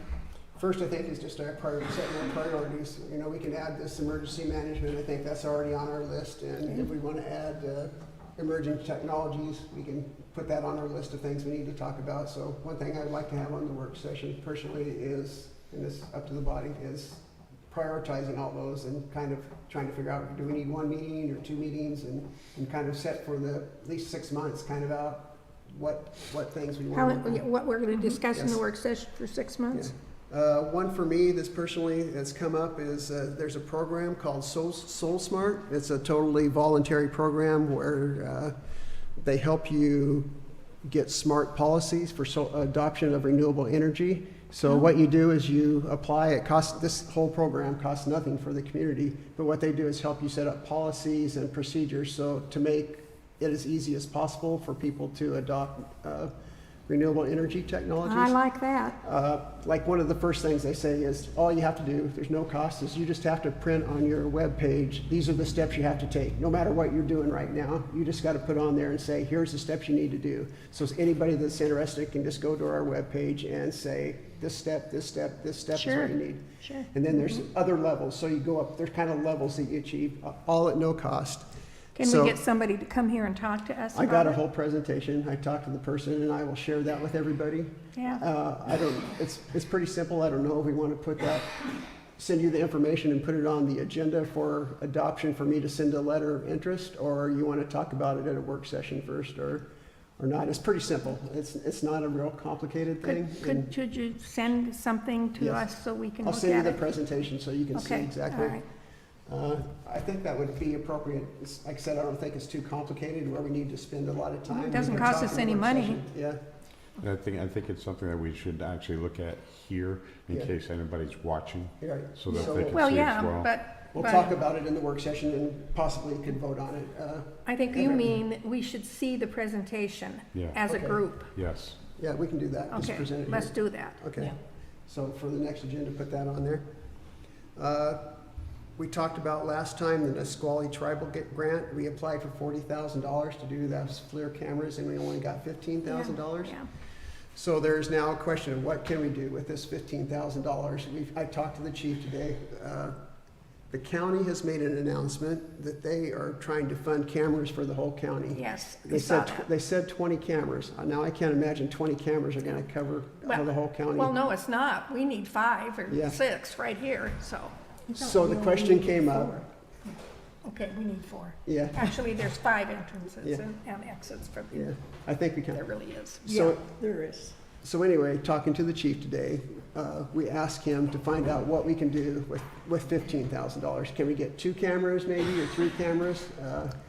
First, I think is just our setting our priorities. We can add this emergency management. I think that's already on our list. And if we want to add emerging technologies, we can put that on our list of things we need to talk about. So one thing I'd like to have on the work session personally is, and this is up to the body, is prioritizing all those and kind of trying to figure out, do we need 1 meeting or 2 meetings, and kind of set for at least 6 months, kind of out what things we want to work on. What we're gonna discuss in the Yes. work session for 6 months? One for me that's come up is there's a program called Soul Smart. It's a totally voluntary program where they help you get smart policies for adoption of renewable energy. So what you do is you apply, this whole program costs nothing for the community, but what they do is help you set up policies and procedures so to make it as easy as possible for people to adopt renewable energy technologies. I like that. Like one of the first things they say is, all you have to do, there's no cost, is you just have to print on your web page, these are the steps you have to take. No matter what you're doing right now, you just got to put on there and say, here's the steps you need to do. So anybody that's interested can just go to our web page and say, this step, this step, this step is Sure. what you need. Sure. And then there's other levels, so you go up, there's kind of levels that you achieve, all at no cost. Can So- we get somebody to come here and talk to us I about got a it? whole presentation, I talked to the person, and I will share that with everybody. Yeah, It's pretty simple, I don't know if we want to put that, send you the information and put it on the agenda for adoption for me to send a letter of interest, or you want to talk about it at a work session first, or not. It's pretty simple, it's not a real complicated thing. and could you send something to Yes. us so we can I'll look send you at the it? presentation so you can see Okay, exactly. all right. I think that would be appropriate. Like I said, I don't think it's too complicated where we need to spend a lot of time. It doesn't We can cost talk us in a any work money. session. Yeah, And I think it's something that we should actually look at here in Yeah. case anybody's watching, you're right. so that So they can Well, see yeah, as well. we'll but talk about it in the work session and possibly could vote on it. I think you Okay. mean we should see the presentation Yeah. as a Okay. group. Yes. Yeah, we can do that. Just Okay, present it let's here. do that. Okay. Yeah. So for the next agenda, put that on there. We talked about last time the Nisqually Tribal Grant. We applied for $40,000 to do those FLIR cameras, and we only got $15,000. Yeah, So there's now a question of what can we do with this $15,000? I talked to the chief today. The county has made an announcement that they are trying to fund cameras for the whole county. yes, I They saw said, that. they said 20 cameras. Now I can't imagine 20 cameras are gonna cover the whole county. Well, no, it's not. We need 5 or Yeah. 6 right here, so, So the question came up, okay, we need 4. yeah, Actually, there's 5 entrances Yeah. and exits from yeah, here. I think we There can. really is. So, Yeah, there is. so anyway, talking to the chief today, we asked him to find out what we can do with $15,000. Can we get 2 cameras maybe, or 3 cameras?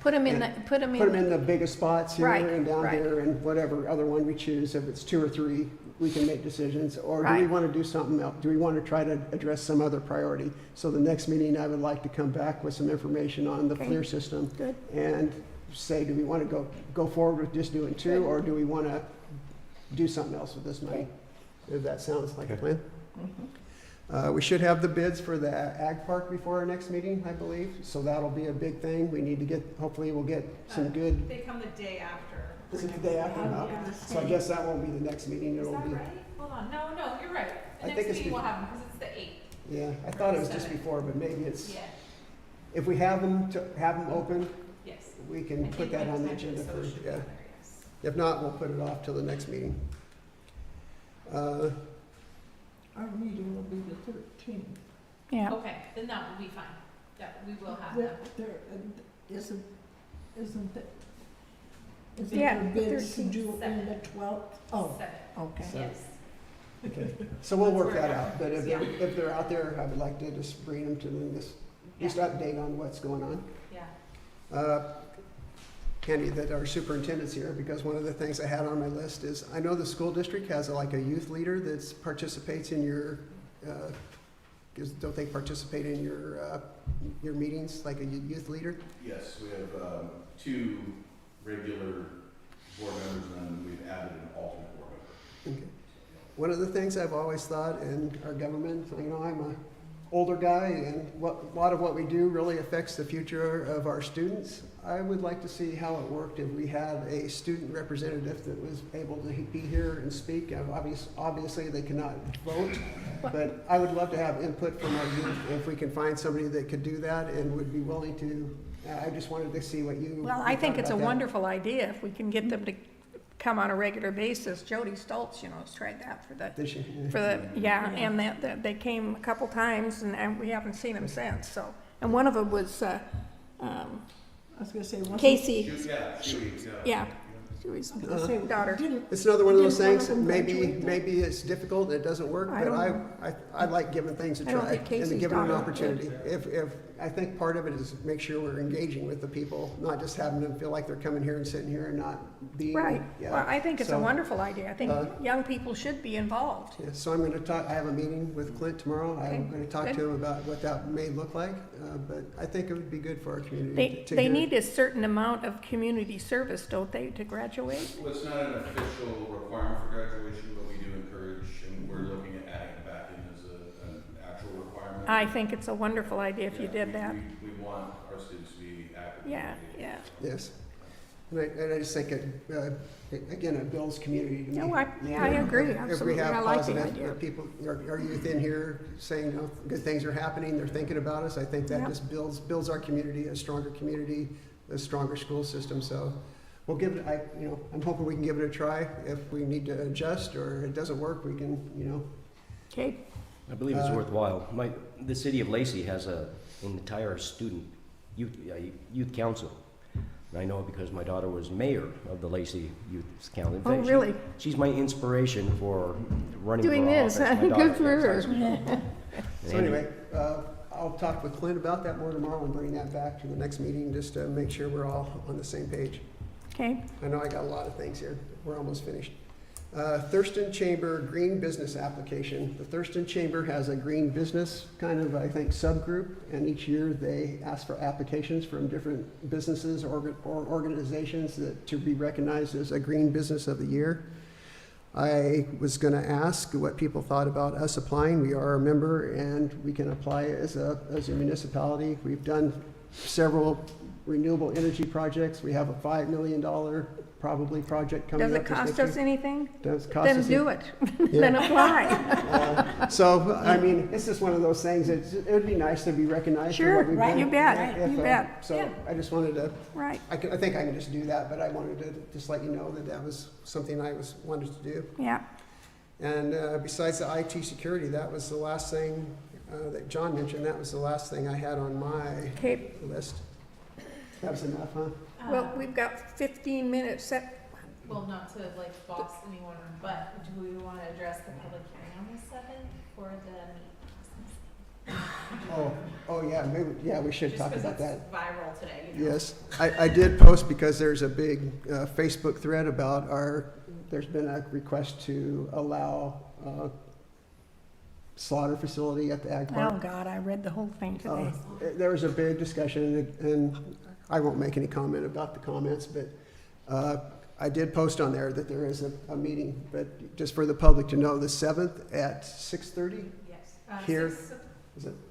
Put them in, put them Put them in, in the biggest spots here Right, and down right. here, and whatever other one we choose. If it's 2 or 3, we can make decisions. Or do we Right. want to do something else? Do we want to try to address some other priority? So the next meeting, I would like to come back with some information on the Okay. FLIR system. Good. And say, do we want to go forward with just doing 2, or do we want to do something else with this money? If that sounds like a Okay. plan. We should have the bids for the ag park before our next meeting, I believe. So that'll be a big thing. We need to get, hopefully we'll get some good. They come the day after. Is it the day after? Yeah. So I guess that won't be the next meeting, Is it'll that be, right? Hold on, no, you're right. I The think next it's meeting will be- happen, because it's the 8th. yeah, I thought it was just before, but maybe it's, Yeah, if we have them open, yes. we I can think put that by on the time agenda so for, it should be yeah. on there, yes. If not, we'll put it off till the next meeting. Uh, Our meeting will be the 13th. yeah. Okay, then that will be fine. Yeah, we will have There, that. there isn't it? Yeah, Isn't the there bids 13th. due in the 12th? Oh, 7, okay. yes. Okay, so we'll work That's that where out, but if yeah. they're out there, I would like to just bring them to them, just update on what's going on. Yeah. Candy, that our superintendent's here, because one of the things I had on my list is, I know the school district has like a youth leader that participates in your, don't they participate in your meetings, like a youth leader? Yes, we have 2 regular board members, and then we've added an alternate board member. Okay. One of the things I've always thought in our government, I'm a older guy, and a lot of what we do really affects the future of our students. I would like to see how it worked if we had a student representative that was able to be here and speak. Obviously, they cannot vote, but I would love to have input from our youth if we can find somebody that could do that and would be willing to. I just wanted to see what you. Well, I think thought it's a about that. wonderful idea if we can get them to come on a regular basis. Jody Stoltz, has tried that This year, yeah. for the, yeah, and that they came a couple times and we haven't seen them since, so. And one of them was, I was gonna say, wasn't- Casey, Yeah, yeah, Joey's I was gonna say, daughter. didn't- It's another one of those Didn't one things, of them graduate? maybe it's difficult, and it doesn't work, I but don't know. I like giving things a I don't try, think and Casey's giving them an daughter opportunity. If I think part of it is make sure we're engaging with the people, not just having them feel like they're coming here and sitting here and not being. Right. Yeah. Well, I think it's a So, wonderful idea. I think uh, young people should be involved. Yeah, so I'm gonna talk, I have a meeting with Clint tomorrow. Okay, I'm gonna talk good. to him about what that may look like, but I think it would be good for our community They, to they hear. need a certain amount of community service, don't they, to graduate? Well, it's not an official requirement for graduation, but we do encourage, and we're looking at adding it back in as an actual requirement. I think it's a wonderful idea if you Yeah, did that. We want our students to be active. Yeah, yeah. Yes. And I just think, again, it builds community to me. No, I agree, If we absolutely. have I like the positive, idea. people, our youth in here saying, you know, good things are happening, they're thinking about us, I think that Yep. just builds our community, a stronger school system, so we'll give it, I'm hoping we can give it a try. If we need to adjust or it doesn't work, we can, Okay, I believe it's worthwhile. The city of Lacey has an entire youth council. And I know it because my daughter was mayor of the Lacey Youth Council. In oh, fact, really? She's my inspiration for running Doing for this, office. huh? My Good daughter for her. does high school. So anyway, I'll talk with Clint about that more tomorrow and bring that back to the next meeting, just to make sure we're all on the same page. Okay, I know I got a lot of things here. We're almost finished. Thurston Chamber Green Business Application. The Thurston Chamber has a green business kind of, I think, subgroup, and each year they ask for applications from different businesses or organizations to be recognized as a Green Business of the Year. I was going to ask what people thought about us applying. We are a member, and we can apply as a municipality. We've done several renewable energy projects. We have a $5 million probably project coming does up. it this cost next us year. anything? Does cost Then us do it, Yeah. then apply. So, I mean, it's just one of those things, it would be nice to be recognized for Sure, what we've right, done. you bet, If, you bet. So Yeah. I just wanted to, Right, I think I can just do that, but I wanted to just let you know that that was something I wanted to do. yeah. And besides the IT security, that was the last thing that John mentioned, that was the last thing I had on my Okay, list. That was enough, huh? well, we've got 15 minutes set. Well, not to like boss anyone, but do we want to address the public hearing on the 7th for the meeting? Oh, yeah, maybe, yeah, we should Just talk 'cause about that. it's viral today, you know? Yes, I did post because there's a big Facebook thread about there's been a request to allow slaughter facility at the Ag Oh, Park. God, I read the whole thing today. There was a big discussion, and I won't make any comment about the comments, but I did post on there that there is a meeting, but just for the public to know, the 7th at 6:30? Yes. Here. 6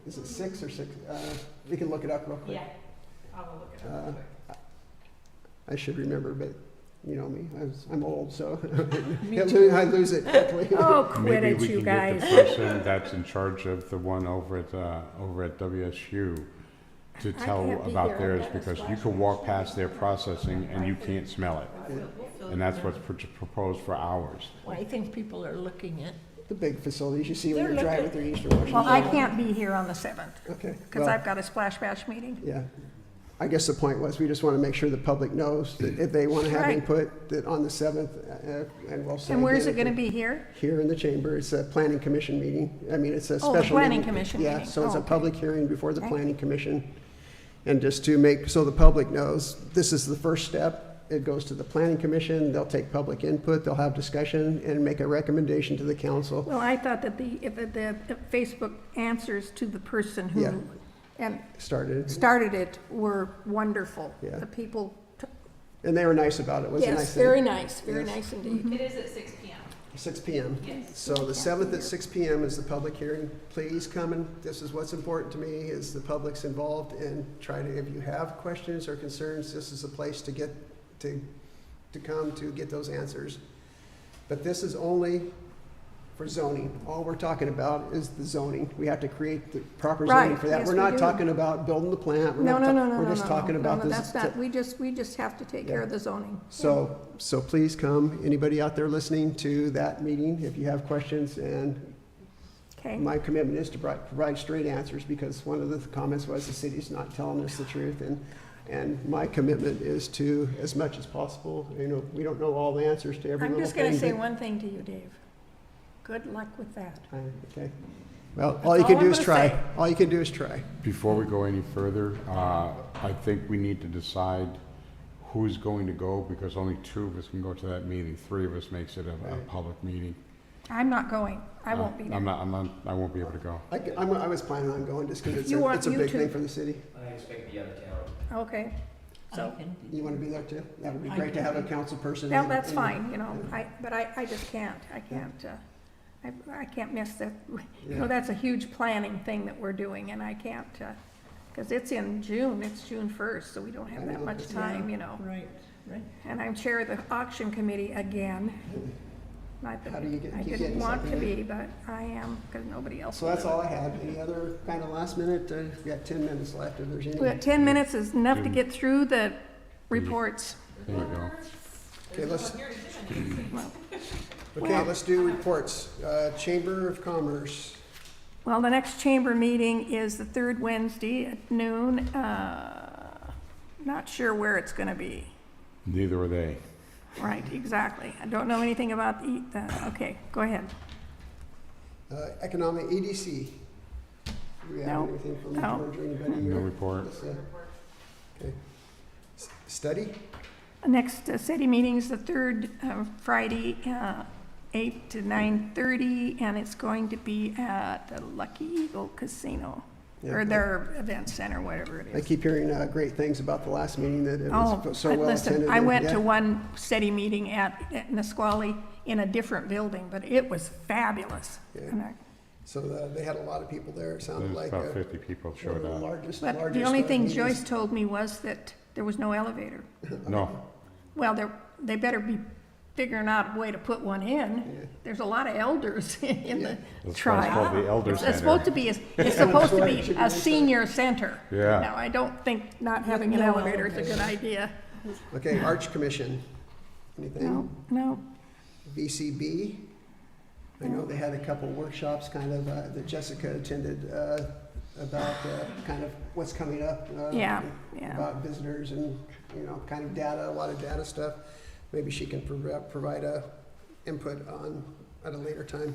Is it 6 or 6? We can look it up real quick. Yeah, I'll look it up real quick. I should remember, but you know me, I'm old, so Me I lose it quickly. Oh, quit Maybe it, we you can get guys. the person that's in charge of the one over at WSU to tell can't be about here. theirs, I've got a because you can walk past their processing and you can't smell it. We'll fill And that's what's proposed for ours. Well, I think people are looking at, The big facilities you see when They're you're driving looking- through Eastern Washington. Well, I can't be here on the 7th, Okay, because well, I've got a splash bash meeting. yeah. I guess the point was, we just want to make sure the public knows that if they want to have Right. input, that on the 7th, and we'll say. And where's it again, gonna be here? Here in the chamber. It's a planning commission meeting. I mean, it's a Oh, the special. planning meeting. commission Yeah, meeting. so it's Oh, a okay. public hearing before the Okay. planning commission. And just to make, so the public knows, this is the first step. It goes to the planning commission, they'll take public input, they'll have discussion and make a recommendation to the council. Well, I thought that if the Facebook answers to the person Yeah. who, and Started, started it were wonderful. Yeah. The people, and they were nice about it. It was a nice yes, thing. very nice, very Yes. nice indeed. It is at 6 p.m. 6 PM. Yes. So the 7th at 6 PM is the public hearing. Please come, and this is what's important to me, is the public's involved, and try to, if you have questions or concerns, this is a place to get, to come to get those answers. But this is only for zoning. All we're talking about is the zoning. We have to create the proper zoning Right, for that. yes, We're we not do. talking about building the plant. We're No, not no, ta- no, no, We're no, just no, talking no, about no, this. that's not, we just have to take care of the zoning. So please come, anybody out there listening to that meeting, if you have questions, and Okay, my commitment is to provide straight answers, because one of the comments was the city's not telling us the truth, and my commitment is to, as much as possible, we don't know all the answers to every I'm little just gonna thing, say but- one thing to you, Dave. Good luck with that. Okay. Well, all you That's can all do I'm is gonna try. say. All you can do is try. Before we go any further, I think we need to decide who's going to go, because only 2 of us can go to that meeting. 3 of us makes it a public meeting. I'm not going. I won't be there. I won't be able to go. I was planning on going just because You want it's a you big to- thing for the city. I expect to be out of town. Okay. So, You want to be there too? That would be great to have a council person. well, in- that's in- fine, you know, but I just can't. I can't miss that. You know, that's a huge planning thing that we're doing, and I can't, because it's in June, it's June 1st, so we don't have I that know, much it's- time, you know. Right, right. And I'm chair of the auction committee again. Not that How do you get- I keep didn't getting want to something in? be, but I am, because nobody else So will that's do all it. I had. Any other kind of last minute? We got 10 minutes left if there's any. We got 10 minutes is enough to get through the reports. There you go. Okay, let's, Here to do it. okay, let's do reports. Chamber of Commerce. Well, the next chamber meeting is the third Wednesday at noon. Not sure where it's gonna be. Neither are they. Right, exactly. I don't know anything about okay, go ahead. Economic EDC. Do we have No. anything from No. George or anybody? No or- report. Okay. Study? Next city meeting is the third Friday, 8 to 9:30, and it's going to be at the Lucky Eagle Casino, Yeah. or their event center, whatever it I is. keep hearing great things about the last meeting, that it Oh, was so well listen, attended. I and- went yeah. to one city meeting at Nisqually in a different building, but it was fabulous. Yeah. And So they had a lot of people there. It sounded There's like about a 50 people one showed of the up. largest. But the largest, only thing meetings. Joyce told me was that there was no elevator. No, Well, they better be figuring out a way to put one in. There's a lot of elders in the that's why it's tribe. called the Elder It's Center. supposed to be, it's supposed to Right, should be be a like senior center. Yeah. Now, I don't think not having an No elevator is a good idea. Okay, Arch Commission. Anything? No, no, VCB. I know they had a couple workshops kind of that Jessica attended about kind of what's coming up. Yeah, yeah. About visitors and, kind of data, a lot of data stuff. Maybe she can provide a input on at a later time.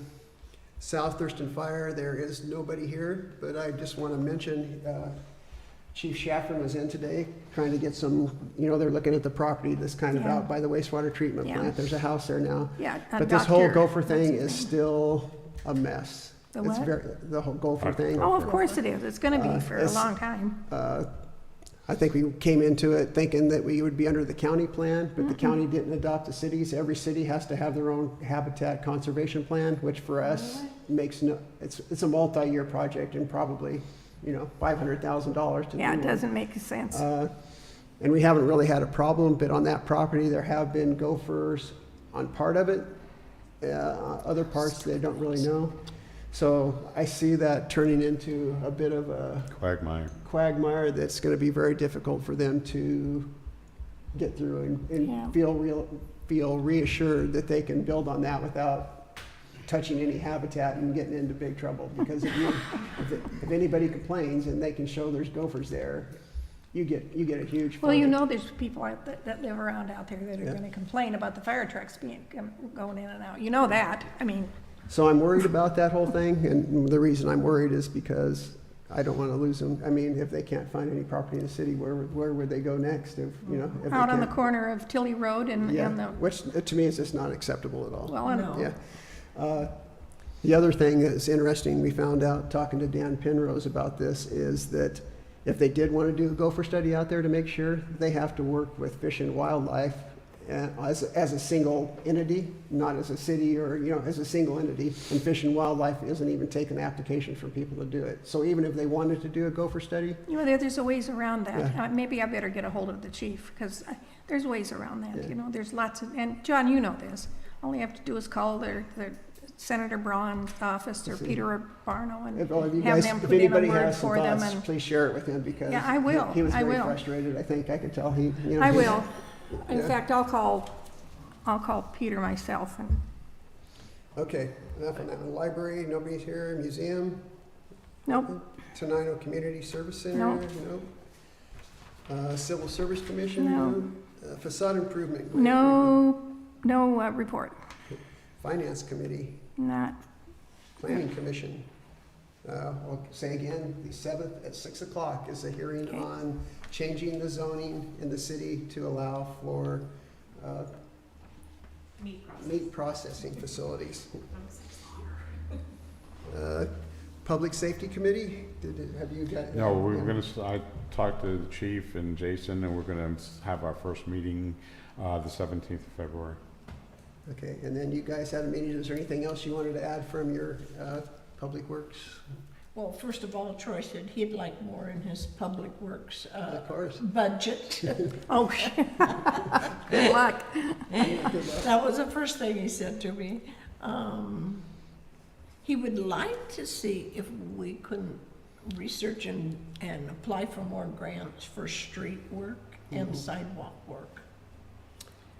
South Thurston Fire, there is nobody here, but I just want to mention Chief Shaffron was in today trying to get some, they're looking at the property that's kind of Yeah. out by the wastewater treatment Yeah. plant. There's a house there now. yeah. But this whole Dr. gopher thing what's is his name? still a mess. The It's what? the whole gopher thing. Oh, of course it is. It's gonna be for a it's- long time. I think we came into it thinking that we would be under the county plan, but the county didn't adopt the cities. Every city has to have their own habitat conservation plan, which for us makes it's a multi-year project and probably, $500,000 to do Yeah, it one. doesn't make sense. And we haven't really had a problem, but on that property, there have been gophers on part of it. Other parts, they don't really know. So I see that turning into a bit of a quagmire. quagmire that's going to be very difficult for them to get through and Yeah. feel reassured that they can build on that without touching any habitat and getting into big trouble. Because if anybody complains and they can show there's gophers there, you get a huge. Well, fine. there's people that live around out there that are Yeah. gonna complain about the fire trucks going in and out. You know that. I mean, So I'm worried about that whole thing, and the reason I'm worried is because I don't want to lose them. I mean, if they can't find any property in the city, where would they go next? If they out on the can't- corner of Tilly Road and Yeah, the, which to me is just not acceptable at all. well, I No. know. Yeah. The other thing that's interesting, we found out talking to Dan Penrose about this, is that if they did want to do a gopher study out there to make sure, they have to work with Fish and Wildlife as a single entity, not as a city or, as a single entity. And Fish and Wildlife isn't even taking applications from people to do it. So even if they wanted to do a gopher study, There's a ways around that. Yeah. Maybe I better get a hold of the chief, because there's ways around that, Yeah. there's lots of, and John, you know this. All you have to do is call their Senator Braun's office or See. Peter Barno and if you have guys, them if put in a anybody word has some for them thoughts, and, please share it with him because Yeah, I will. he was I very will. frustrated. I think I could tell he, I will. In Yeah. fact, I'll call Peter myself and, Okay, enough on that one. Library, nobody's here. Museum, nope, Tenino Community Service Center, No. no. Civil Service Commission, No. Facade Improvement. no report, Finance Committee, not, Planning Commission, I'll say again, the 7th at 6 o'clock is a hearing Okay. on changing the zoning in the city to allow for Meat process. meat processing facilities. Public Safety Committee, have you got? No, we're gonna, I talked to the chief and Jason, and we're gonna have our first meeting, the 17th of February. Okay, and then you guys had a meeting, is there anything else you wanted to add from your Public Works? Well, first of all, Troy said he'd like more in his public works Of course. budget. Oh, good luck. That was the first thing he said to me. He would like to see if we couldn't research and apply for more grants for street work and sidewalk work.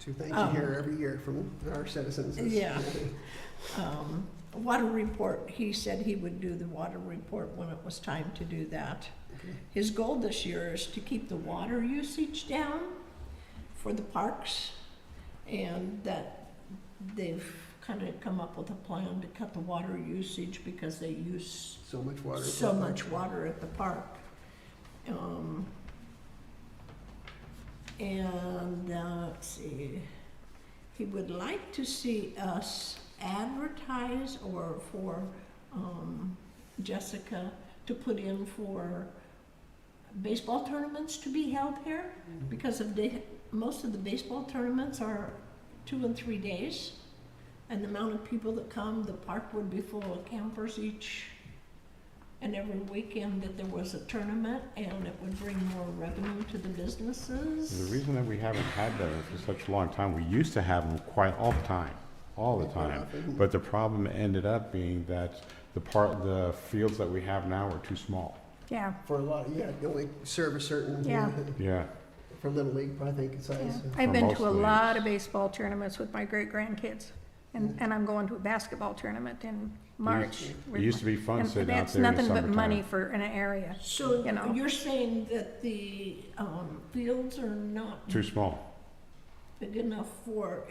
So thank you hear every year from our citizens. Yeah. Water report, he said he would do the water report when it was time to do that. Okay. His goal this year is to keep the water usage down for the parks, and that they've kind of come up with a plan to cut the water usage because they use So much water. so much water at the park. Let's see, he would like to see us advertise or for Jessica to put in for baseball tournaments to be held here, because most of the baseball tournaments are 2 and 3 days, and the amount of people that come, the park would be full of campers each and every weekend that there was a tournament, and it would bring more revenue to the businesses. The reason that we haven't had that for such a long time, we used to have them quite all the time. But the problem ended up being that the fields that we have now are too small. Yeah, For a lot, you only serve a certain. Yeah. Yeah. For Little League, I think it's yeah. size. I've been to a most lot leagues. of baseball tournaments with my great-grandkids, and I'm going to a basketball tournament in March. It used to be fun And sitting out that's there in the nothing but money summertime. for an area. So You know. you're saying that the fields are not Too small. big enough for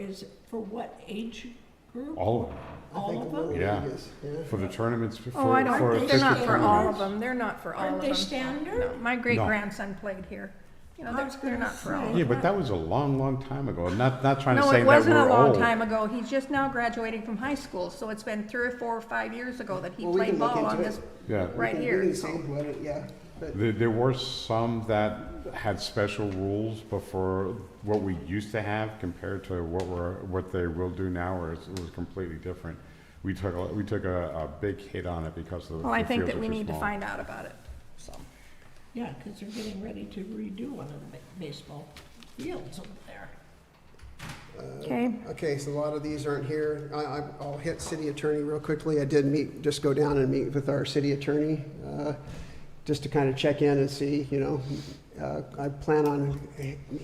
what age group? All of them. I All think of the Little them? Yeah. League is, For the tournaments. Oh, I Aren't don't, they they're not for standard? all of them, they're not for all of Aren't them. they standard? No, my great-grandson played here, you know, I was they're gonna not for all of say. them. Yeah, but that was a long, long time ago. Not trying to No, say it that wasn't a we're long old. time ago, he's just now graduating from high school, so it's been 3 or 4 or 5 years ago that he Well, we played can look ball into on it. this, Yeah. right we here, can so. see what it, yeah, but There were some that had special rules before what we used to have compared to what they will do now, where it was completely different. We took a big hit on it because of the Well, I think fields that are we too need to small. find out about it, so. Yeah, because they're getting ready to redo one of the baseball fields over there. Okay, Okay, so a lot of these aren't here. I'll hit city attorney real quickly. I did just go down and meet with our city attorney, just to kind of check in and see, I plan on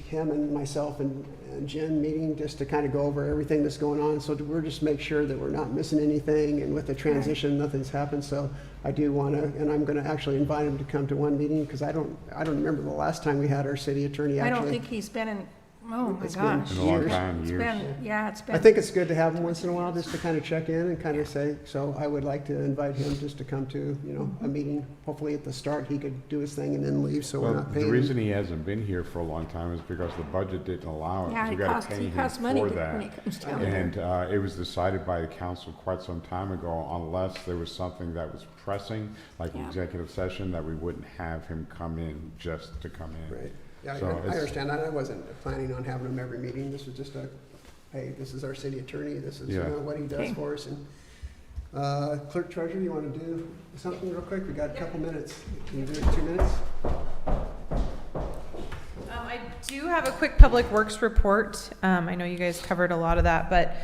him and myself and Jen meeting just to kind of go over everything that's going on. So we're just make sure that we're not missing anything, and with the transition, nothing's happened. So I do want to, and I'm going to actually invite him to come to one meeting, because I don't remember the last time we had our city attorney I actually. don't think he's been in, oh my It's been gosh. In a long years. time, It's years. been, yeah, it's I been, think it's good to have him once in a while, just to kind of check in and kind of say, so I would like to invite him just to come to, a meeting. Hopefully at the start, he could do his thing and then leave, so we're Well, not the paying. reason he hasn't been here for a long time is because the budget didn't allow it. yeah, So we it gotta costs, pay it him costs money for when that. it comes down to it. And it was decided by the council quite some time ago, unless there was something that was pressing, like an Yeah. executive session, that we wouldn't have him come in just to come in. Right, yeah, So I it's- understand that. I wasn't planning on having him every meeting. This was just hey, this is our city attorney, this is Yeah. what he does Okay. for us. And clerk treasurer, you want to do something real quick? We got a couple minutes. Can you do it in 2 minutes? I do have a quick public works report. I know you guys covered a lot of that, but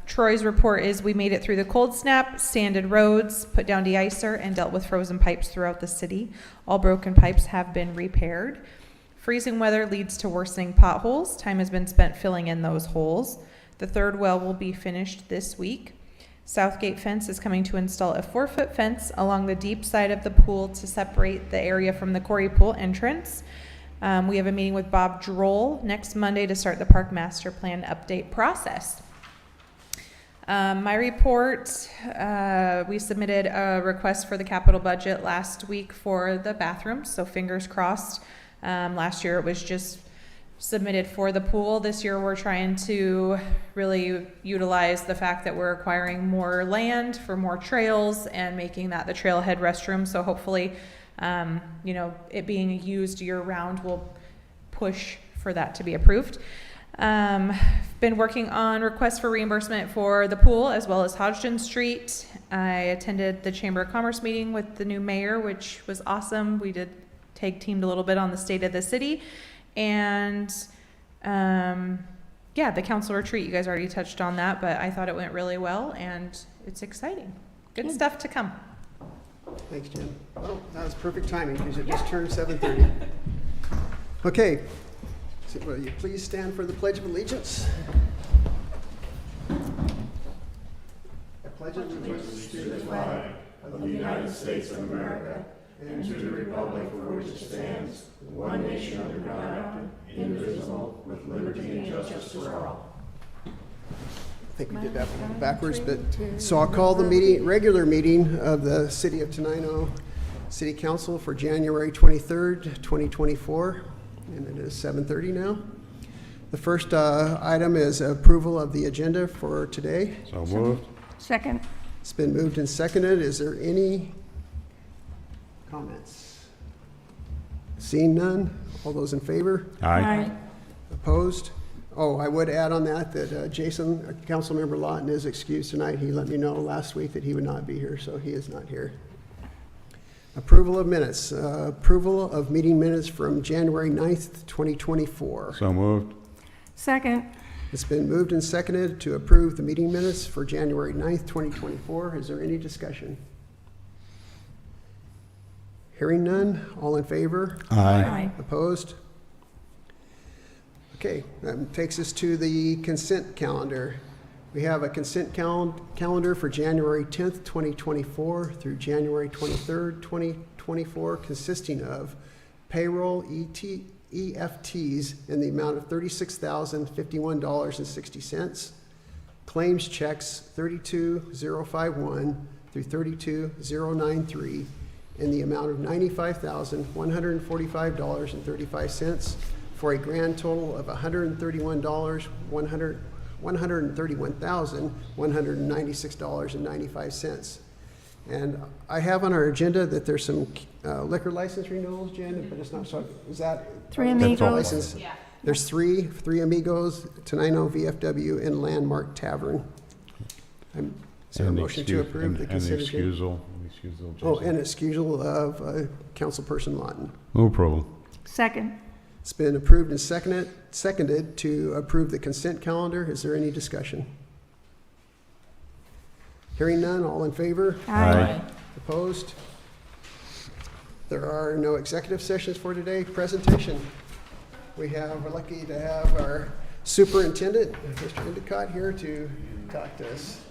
Troy's report is we made it through the cold snap, sanded roads, put down de-icer, and dealt with frozen pipes throughout the city. All broken pipes have been repaired. Freezing weather leads to worsening potholes. Time has been spent filling in those holes. The third well will be finished this week. Southgate Fence is coming to install a 4-foot fence along the deep side of the pool to separate the area from the Quarry Pool entrance. We have a meeting with Bob Droll next Monday to start the park master plan update process. My report, we submitted a request for the capital budget last week for the bathrooms, so fingers crossed. Last year it was just submitted for the pool. This year we're trying to really utilize the fact that we're acquiring more land for more trails and making that the trailhead restroom. So hopefully, it being used year round will push for that to be approved. Been working on requests for reimbursement for the pool as well as Hodgson Street. I attended the Chamber of Commerce meeting with the new mayor, which was awesome. We did tag teamed a little bit on the state of the city. And the council retreat, you guys already touched on that, but I thought it went really well and it's exciting. Good stuff to come. Thanks, Jen. Well, that was perfect timing because it just turned 7:30. Okay, so will you please stand for the Pledge of Allegiance? I pledge allegiance to the flag of the United States of America and to the republic for which it stands, one nation under God, indivisible, with liberty and justice for all. I think we did that backwards, but so I'll call the regular meeting of the City of Tenino City Council for January 23rd, 2024, and it is 7:30 now. The first item is approval of the agenda for today. So moved. Second. It's been moved and seconded. Is there any comments? Seeing none, all those in favor? Aye. Opposed? Oh, I would add on that Jason, Councilmember Lawton, is excused tonight. He let me know last week that he would not be here, so he is not here. Approval of minutes. Approval of meeting minutes from January 9th, 2024. So moved. Second. It's been moved and seconded to approve the meeting minutes for January 9th, 2024. Is there any discussion? Hearing none, all in favor? Aye. Opposed? Okay, that takes us to the consent calendar. We have a consent calendar for January 10th, 2024 through January 23rd, 2024, consisting of payroll EFTs in the amount of $36,051.60, claims checks 32051 through 32093 in the amount of $95,145.35, for a grand total of $131,196.95. And I have on our agenda that there's some liquor license renewals, Jen, but it's not, so is that? Three Amigos. License? Yeah. There's three Amigos, Tenino VFW, and Landmark Tavern. Is there a motion to approve the consent agenda? excusal. Oh, and excusal of Councilperson Lawton. Move approval. Second. It's been approved and seconded to approve the consent calendar. Is there any discussion? Hearing none, all in favor? Aye. Opposed? There are no executive sessions for today. Presentation. We're lucky to have our superintendent, Mr. Endicott, here to talk to us.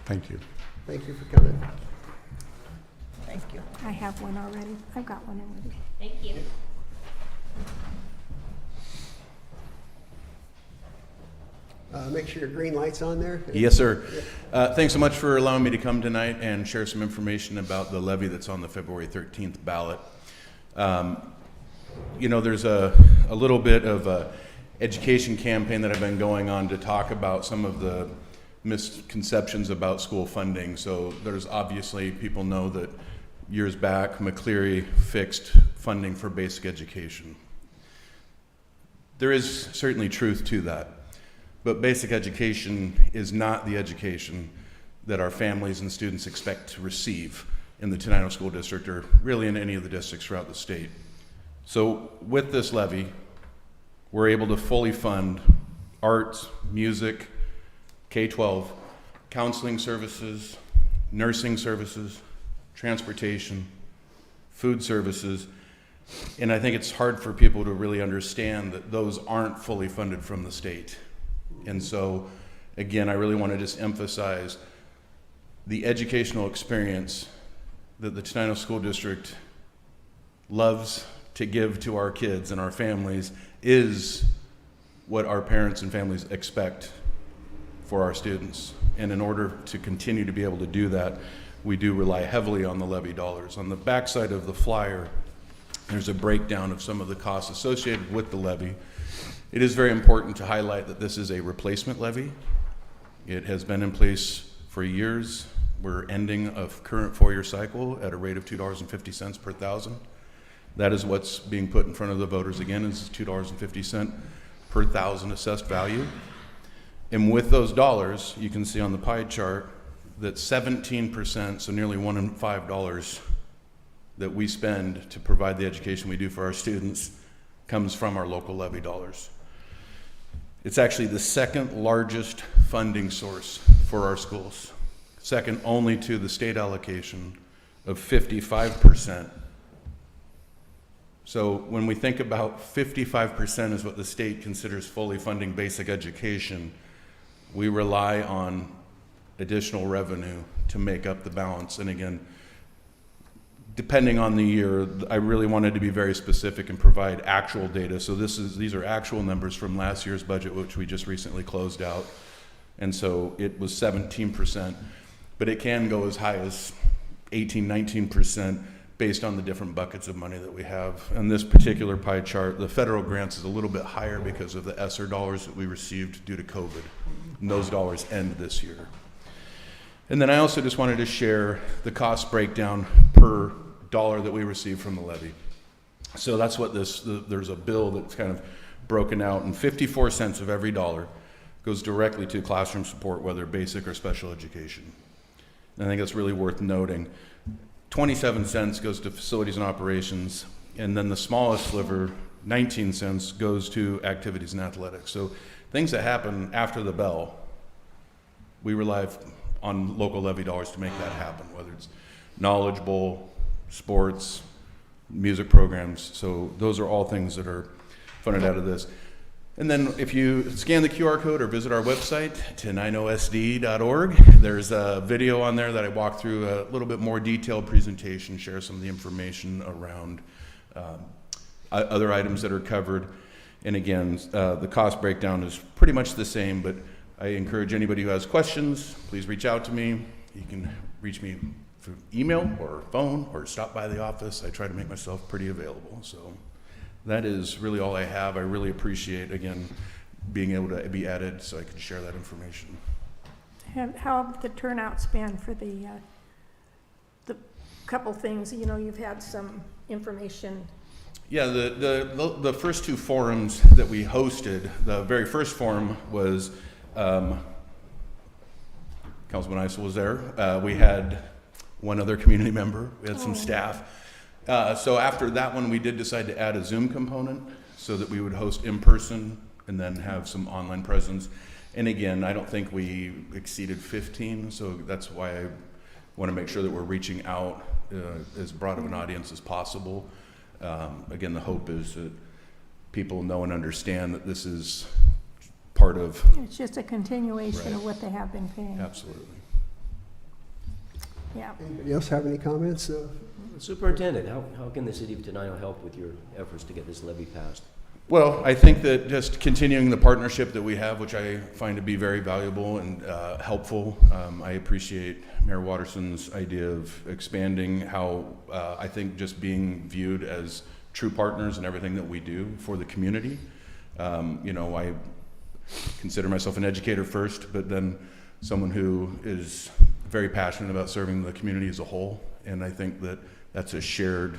Thank you. Thank you for coming. Thank you. I have one already. I've got one already. Thank you. Make sure your green light's on there. Yes, sir. Thanks so much for allowing me to come tonight and share some information about the levy that's on the February 13th ballot. There's a little bit of a education campaign that I've been going on to talk about some of the misconceptions about school funding. So there's obviously, people know that years back, McCleary fixed funding for basic education. There is certainly truth to that. But basic education is not the education that our families and students expect to receive in the Tenino School District, or really in any of the districts throughout the state. So with this levy, we're able to fully fund arts, music, K-12, counseling services, nursing services, transportation, food services, and I think it's hard for people to really understand that those aren't fully funded from the state. And so, again, I really want to just emphasize the educational experience that the Tenino School District loves to give to our kids and our families is what our parents and families expect for our students. And in order to continue to be able to do that, we do rely heavily on the levy dollars. On the backside of the flyer, there's a breakdown of some of the costs associated with the levy. It is very important to highlight that this is a replacement levy. It has been in place for years. We're ending a current 4-year cycle at a rate of $2.50 per thousand. That is what's being put in front of the voters again, is $2.50 per thousand assessed value. And with those dollars, you can see on the pie chart that 17%, so nearly $1 in $5 that we spend to provide the education we do for our students comes from our local levy dollars. It's actually the second largest funding source for our schools, second only to the state allocation of 55%. So when we think about 55% is what the state considers fully funding basic education, we rely on additional revenue to make up the balance. And again, depending on the year, I really wanted to be very specific and provide actual data. So these are actual numbers from last year's budget, which we just recently closed out. And so it was 17%, but it can go as high as 18, 19% based on the different buckets of money that we have. And this particular pie chart, the federal grants is a little bit higher because of the ESSER dollars that we received due to COVID. And those dollars end this year. And then I also just wanted to share the cost breakdown per dollar that we receive from the levy. So that's what there's a bill that's kind of broken out, and 54 cents of every dollar goes directly to classroom support, whether basic or special education. And I think that's really worth noting. 27 cents goes to facilities and operations, and then the smallest sliver, 19 cents, goes to activities and athletics. So things that happen after the bell, we rely on local levy dollars to make that happen, whether it's Knowledge Bowl, sports, music programs. So those are all things that are funded out of this. And then if you scan the QR code or visit our website, teninosd.org, there's a video on there that I walk through a little bit more detailed presentation, share some of the information around other items that are covered. And again, the cost breakdown is pretty much the same, but I encourage anybody who has questions, please reach out to me. You can reach me through email or phone or stop by the office. I try to make myself pretty available. So that is really all I have. I really appreciate, again, being able to be added so I can share that information. How have the turnouts been for the couple things? You know, you've had some information. Yeah, the first two forums that we hosted, the very first forum was, Councilman Eisel was there. We had one other community member. We had some staff. So after that one, we did decide to add a Zoom component so that we would host in person and then have some online presence. And again, I don't think we exceeded 15, so that's why I want to make sure that we're reaching out as broad of an audience as possible. Again, the hope is that people know and understand that this is part of... It's just a continuation of what they have been paying. Absolutely. Yeah. Anybody else have any comments? Superintendent, how can the city of Tenino help with your efforts to get this levy passed? Well, I think that just continuing the partnership that we have, which I find to be very valuable and helpful. I appreciate Mayor Watterson's idea of expanding how I think just being viewed as true partners in everything that we do for the community. You know, I consider myself an educator first, but then someone who is very passionate about serving the community as a whole. And I think that that's a shared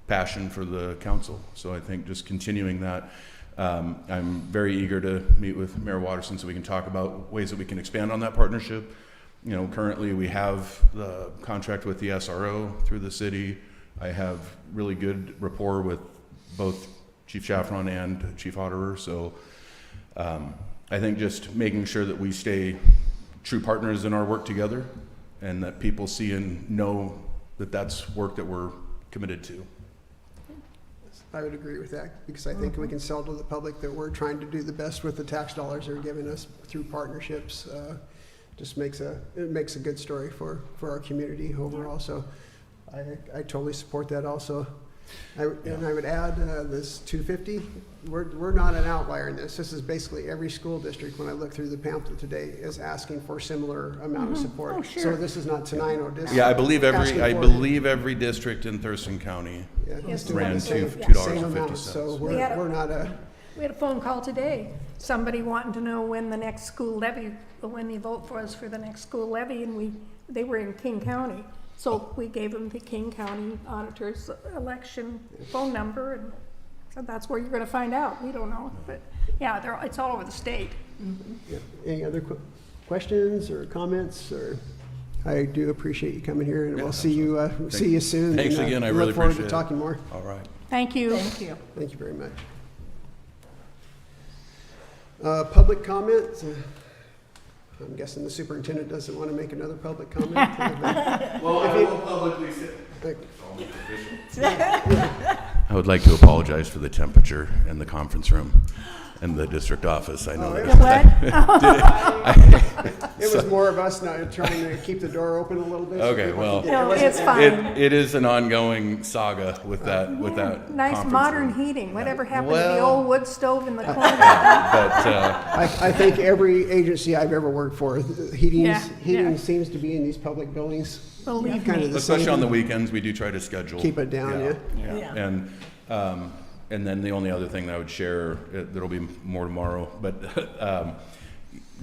passion for the council. So I think just continuing that, I'm very eager to meet with Mayor Watterson so we can talk about ways that we can expand on that partnership. You know, currently we have the contract with the SRO through the city. I have really good rapport with both Chief Chaffron and Chief Otterer. So I think just making sure that we stay true partners in our work together and that people see and know that that's work that we're committed to. I would agree with that, because I think we can sell to the public that we're trying to do the best with the tax dollars they're giving us through partnerships. Just makes a good story for our community overall. So I totally support that also. And I would add, this 250, we're not an outlier in this. This is basically every school district, when I look through the pamphlet today, is asking for similar amount of support. Oh, sure. So this is not Tenino. This Yeah, I believe asking every district in Thurston County yeah, Yes, doing ran the same- $2.50. same amount. So We had a- we're not a, We had a phone call today, somebody wanting to know when the next school levy, when the vote was for the next school levy, and they were in King County. So we gave them the King County Auditor's election phone number, and so that's where you're gonna find out. We don't know, but, yeah, it's all over the state. yeah. Any other questions or comments, or? I do appreciate you coming here, and we'll see you soon. Thanks and, again, I really look forward appreciate to it. talking more. All right. Thank you. Thank you. Thank you very much. Public comments. I'm guessing the superintendent doesn't want to make another public comment. Well, I will publicly say. But- I would like to apologize for the temperature in the conference room and the district office. I know Oh, that. It was more of us not trying to keep the door open a little bit. Okay, well, No, it's It, fine. it is an ongoing saga with that Nice conference modern room. heating. Whatever happened to the Well- old wood stove in the corner? But I think every agency I've ever worked for, heating Yeah. seems to be in these public buildings. Believe Kind me. of the especially same. on the weekends, we do try to schedule. Keep it down, yeah. Yeah. And then the only other thing that I would share, there'll be more tomorrow, but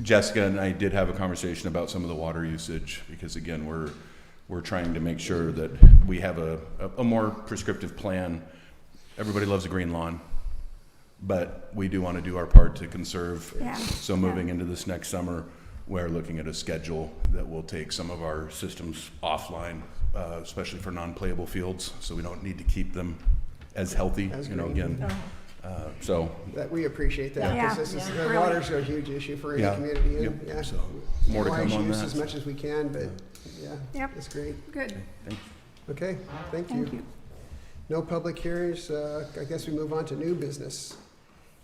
Jessica and I did have a conversation about some of the water usage, because again, we're trying to make sure that we have a more prescriptive plan. Everybody loves a green lawn, but we do want to do our part to conserve. Yeah. So moving into this next summer, we're looking at a schedule that will take some of our systems offline, especially for non-playable fields, so we don't need to keep them as healthy, As you know, green. again. So, That we appreciate that, Yeah. because this is, Yeah. the water's a huge issue for any Yeah. community, and, Yep. yeah. So, more to Wise come on use that. as much as we can, but, yeah, Yep. it's great. Good. Okay, thank Thank you. No public hearings, I guess we move on to new business.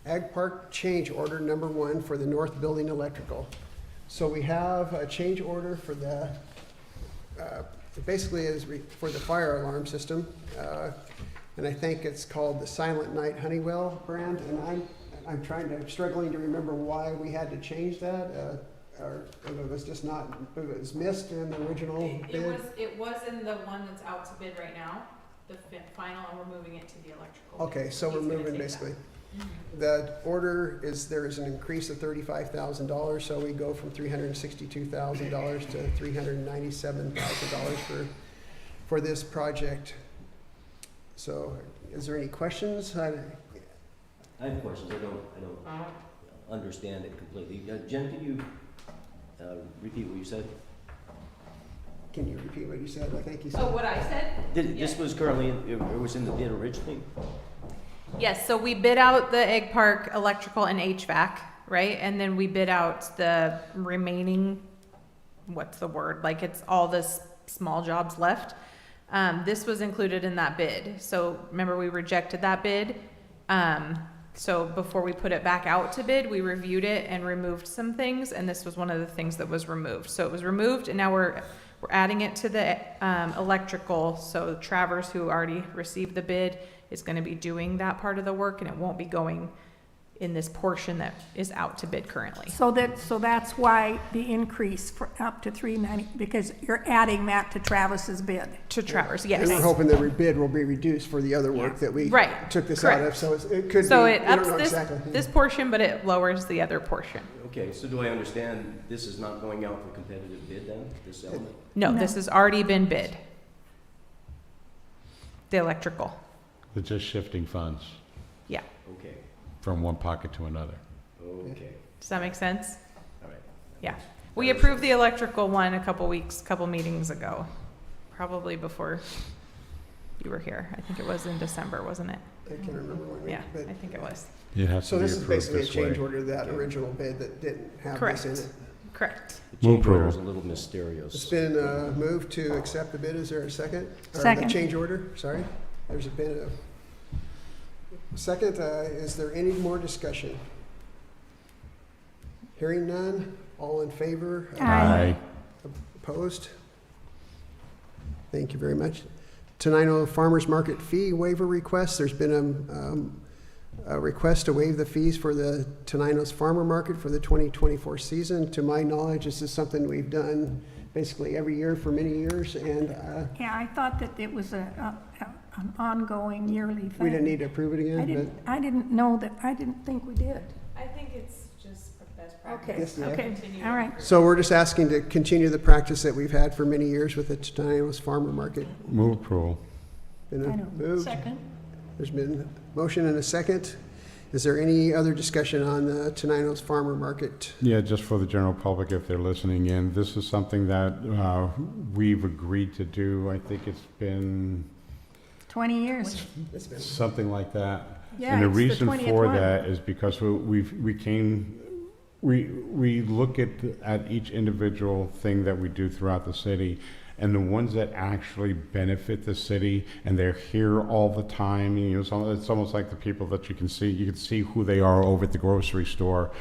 Ag Park change order number 1 for the north building electrical. So we have a change order for the, basically is for the fire alarm system. And I think it's called the Silent Night Honeywell brand, and I'm struggling to remember why we had to change that, or if it was just not, if it was missed in the original bid. It was in the one that's out to bid right now, the final, and we're moving it to the electrical. Okay, so we're He's gonna moving take that. basically. The order is, there is an increase of $35,000, so we go from $362,000 to $397,000 for this project. So, is there any questions? I have questions. I don't understand it completely. Jen, can you repeat what you said? Can you repeat what you said? I think you Oh, said. what I said? This Yes. was currently, it was in the bid originally? Yes, so we bid out the Egg Park electrical and HVAC, right? And then we bid out the remaining, what's the word? Like, it's all this small jobs left. This was included in that bid. So remember, we rejected that bid. So before we put it back out to bid, we reviewed it and removed some things, and this was one of the things that was removed. So it was removed, and now we're adding it to the electrical. So Travers, who already received the bid, is going to be doing that part of the work, and it won't be going in this portion that is out to bid currently. So that's why the increase for up to 390, because you're adding that to Travis's bid. To Travers, And yes. we're hoping the bid will be reduced for the other work that we Right, took this out of, correct. so it could be, So we it don't ups know this, exactly. this portion, but it lowers the other portion. Okay, so do I understand this is not going out for competitive bid then, this element? No, No. this has already been bid. The electrical, They're just shifting funds yeah. Okay, from one pocket to another. okay, Does that make sense? all right. Yeah. We approved the electrical one a couple meetings ago, probably before you were here. I think it was in December, wasn't it? I can't remember when we, Yeah, but, I think it was. It has so to be this is approved basically a this change way. order to that original bid that didn't have this in Correct. it. Correct. The Move change order is approval. a little mysterious. It's been moved to accept the bid. Is there a second? Or Second. the change order, sorry. There's been a second. Is there any more discussion? Hearing none, all in favor? Aye. Opposed? Thank you very much. Tenino Farmers Market fee waiver request. There's been a request to waive the fees for the Tenino's Farmer Market for the 2024 season. To my knowledge, this is something we've done basically every year for many years, and Yeah, I thought that it was an ongoing yearly thing. we didn't need to approve it again. I didn't know that, I didn't think we did. I think it's just a best Okay, practice. Yes, yeah. okay, Continue. all right. So we're just asking to continue the practice that we've had for many years with the Tenino's Farmer Market. Move approval. Been I know. moved. Second? There's been a motion and a second. Is there any other discussion on the Tenino's Farmer Market? Yeah, just for the general public, if they're listening in, this is something that we've agreed to do. I think it's been 20 years. It's been something like that. Yeah, And the it's the reason 20th for one. that is because we look at each individual thing that we do throughout the city, and the ones that actually benefit the city, and they're here all the time. You know, it's almost like the people that you can see who they are over at the grocery store.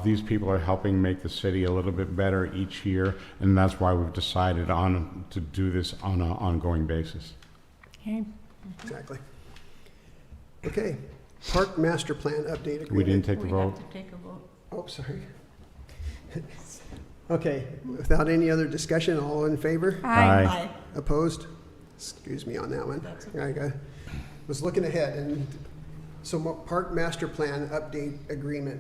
These people are helping make the city a little bit better each year, and that's why we've decided to do this on an ongoing basis. Okay, exactly. Okay, Park Master Plan update agreement. We didn't take the We vote. have to take a vote. Oh, sorry. Okay, without any other discussion, all in favor? Aye. Aye. Opposed? Excuse me on that one. Was looking ahead, and so Park Master Plan update agreement.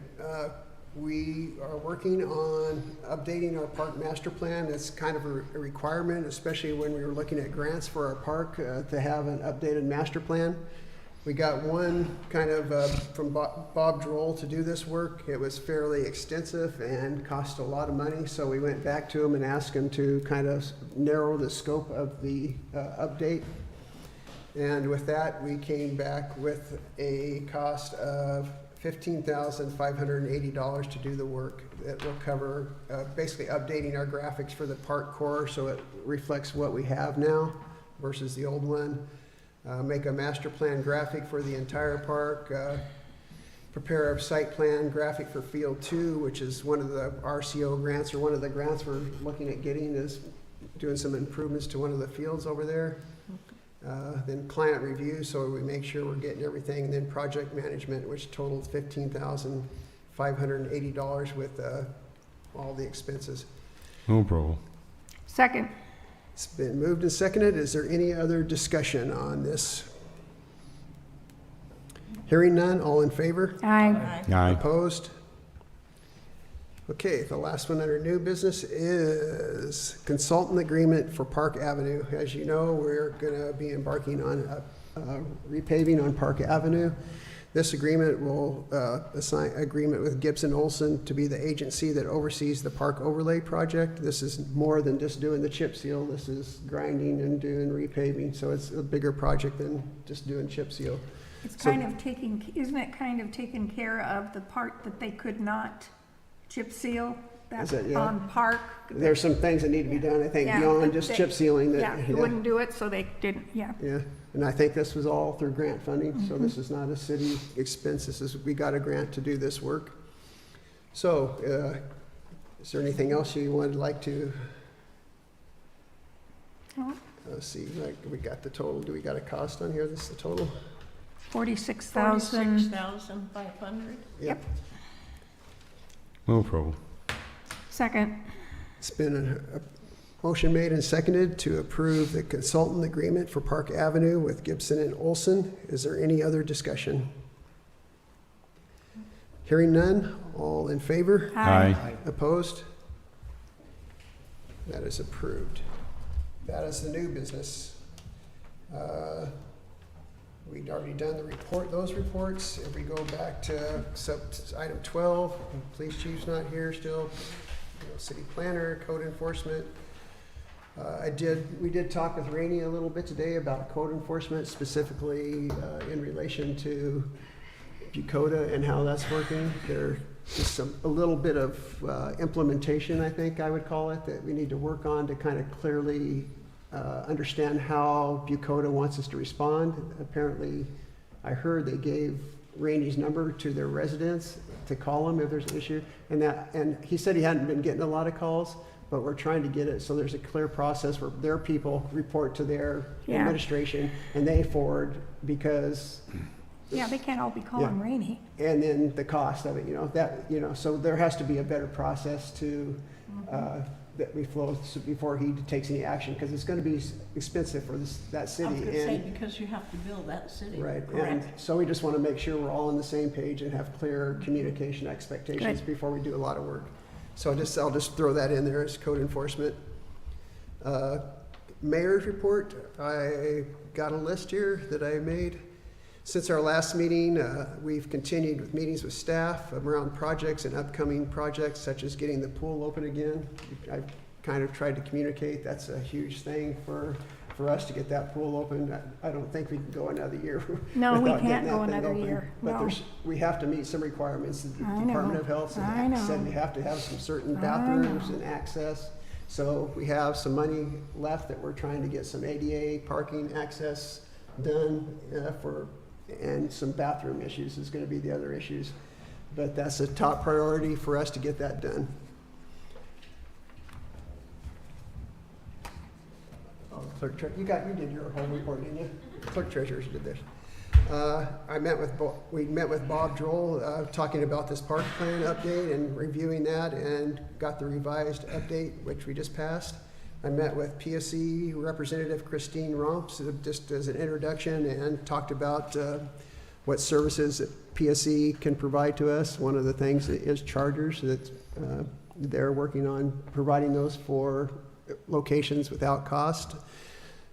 We are working on updating our park master plan. It's kind of a requirement, especially when we were looking at grants for our park, to have an updated master plan. We got one kind of from Bob Droll to do this work. It was fairly extensive and cost a lot of money, so we went back to him and asked him to kind of narrow the scope of the update. And with that, we came back with a cost of $15,580 to do the work. That will cover basically updating our graphics for the park core so it reflects what we have now versus the old one. Make a master plan graphic for the entire park, prepare a site plan graphic for Field 2, which is one of the RCO grants, or one of the grants we're looking at getting, is doing some improvements to one of the fields over there. Then client review, so we make sure we're getting everything, and then project management, which totals $15,580 with all the expenses. No approval. second. It's been moved and seconded. Is there any other discussion on this? Hearing none, all in favor? Aye. Aye. Opposed? Okay, the last one under new business is consultant agreement for Park Avenue. As you know, we're gonna be embarking on repaving on Park Avenue. This agreement will assign agreement with Gibson Olson to be the agency that oversees the park overlay project. This is more than just doing the chip seal. This is grinding and doing repaving, so it's a bigger project than just doing chip seal. It's So- kind of isn't it kind of taking care of the part that they could not chip seal? Is it, yeah? On Park? There's some things that need to be done, I think, Yeah, beyond just they- chip sealing that. Yeah, they wouldn't do it, so they didn't, yeah. Yeah, and I think this was all through grant funding, so this is not a city expense. This is, we got a grant to do this work. So, is there anything else you would like to, Oh, let's see, like, we got the total, do we got a cost on here? This is the total? 46,000. 46,500. Yep. No approval. Second. It's been a motion made and seconded to approve the consultant agreement for Park Avenue with Gibson and Olson. Is there any other discussion? Hearing none, all in favor? Aye. Opposed? That is approved. That is the new business. We'd already done those reports. If we go back to item 12, police chief's not here still, city planner, code enforcement. We did talk with Rainey a little bit today about code enforcement, specifically in relation to Bucota and how that's working. There's just a little bit of implementation, I think I would call it, that we need to work on to kind of clearly understand how Bucota wants us to respond. Apparently, I heard they gave Rainey's number to their residents to call them if there's an issue, and he said he hadn't been getting a lot of calls, but we're trying to get it so there's a clear process where their people report to their Yeah. administration and they forward, because, Yeah, they can't all be calling Yeah. Rainey. and then the cost of it, so there has to be a better process to, that we flow before he takes any action, because it's gonna be expensive for that I was city. gonna say, And because you have to build that city. right, and Correct. so we just wanna make sure we're all on the same page and have clear communication expectations Good. before we do a lot of work. So I'll just throw that in there as code enforcement. Mayor's report, I got a list here that I made. Since our last meeting, we've continued with meetings with staff around projects and upcoming projects, such as getting the pool open again. I've kind of tried to communicate, that's a huge thing for us to get that pool open. I don't think we can go another year No, we without can't getting go that thing another open. year, But no. we have to meet some requirements. The I know, Department of Health I know. said we have to have some certain I bathrooms know. and access. So we have some money left that we're trying to get some ADA parking access done and some bathroom issues is gonna be the other issues. But that's a top priority for us to get that done. Oh, Clerk Treasurer, you did your whole report, didn't you? Clerk Treasurers did this. We met with Bob Droll, talking about this park plan update and reviewing that, and got the revised update, which we just passed. I met with PSC Representative Christine Romps, just as an introduction, and talked about what services that PSC can provide to us. One of the things is chargers, that they're working on providing those for locations without cost.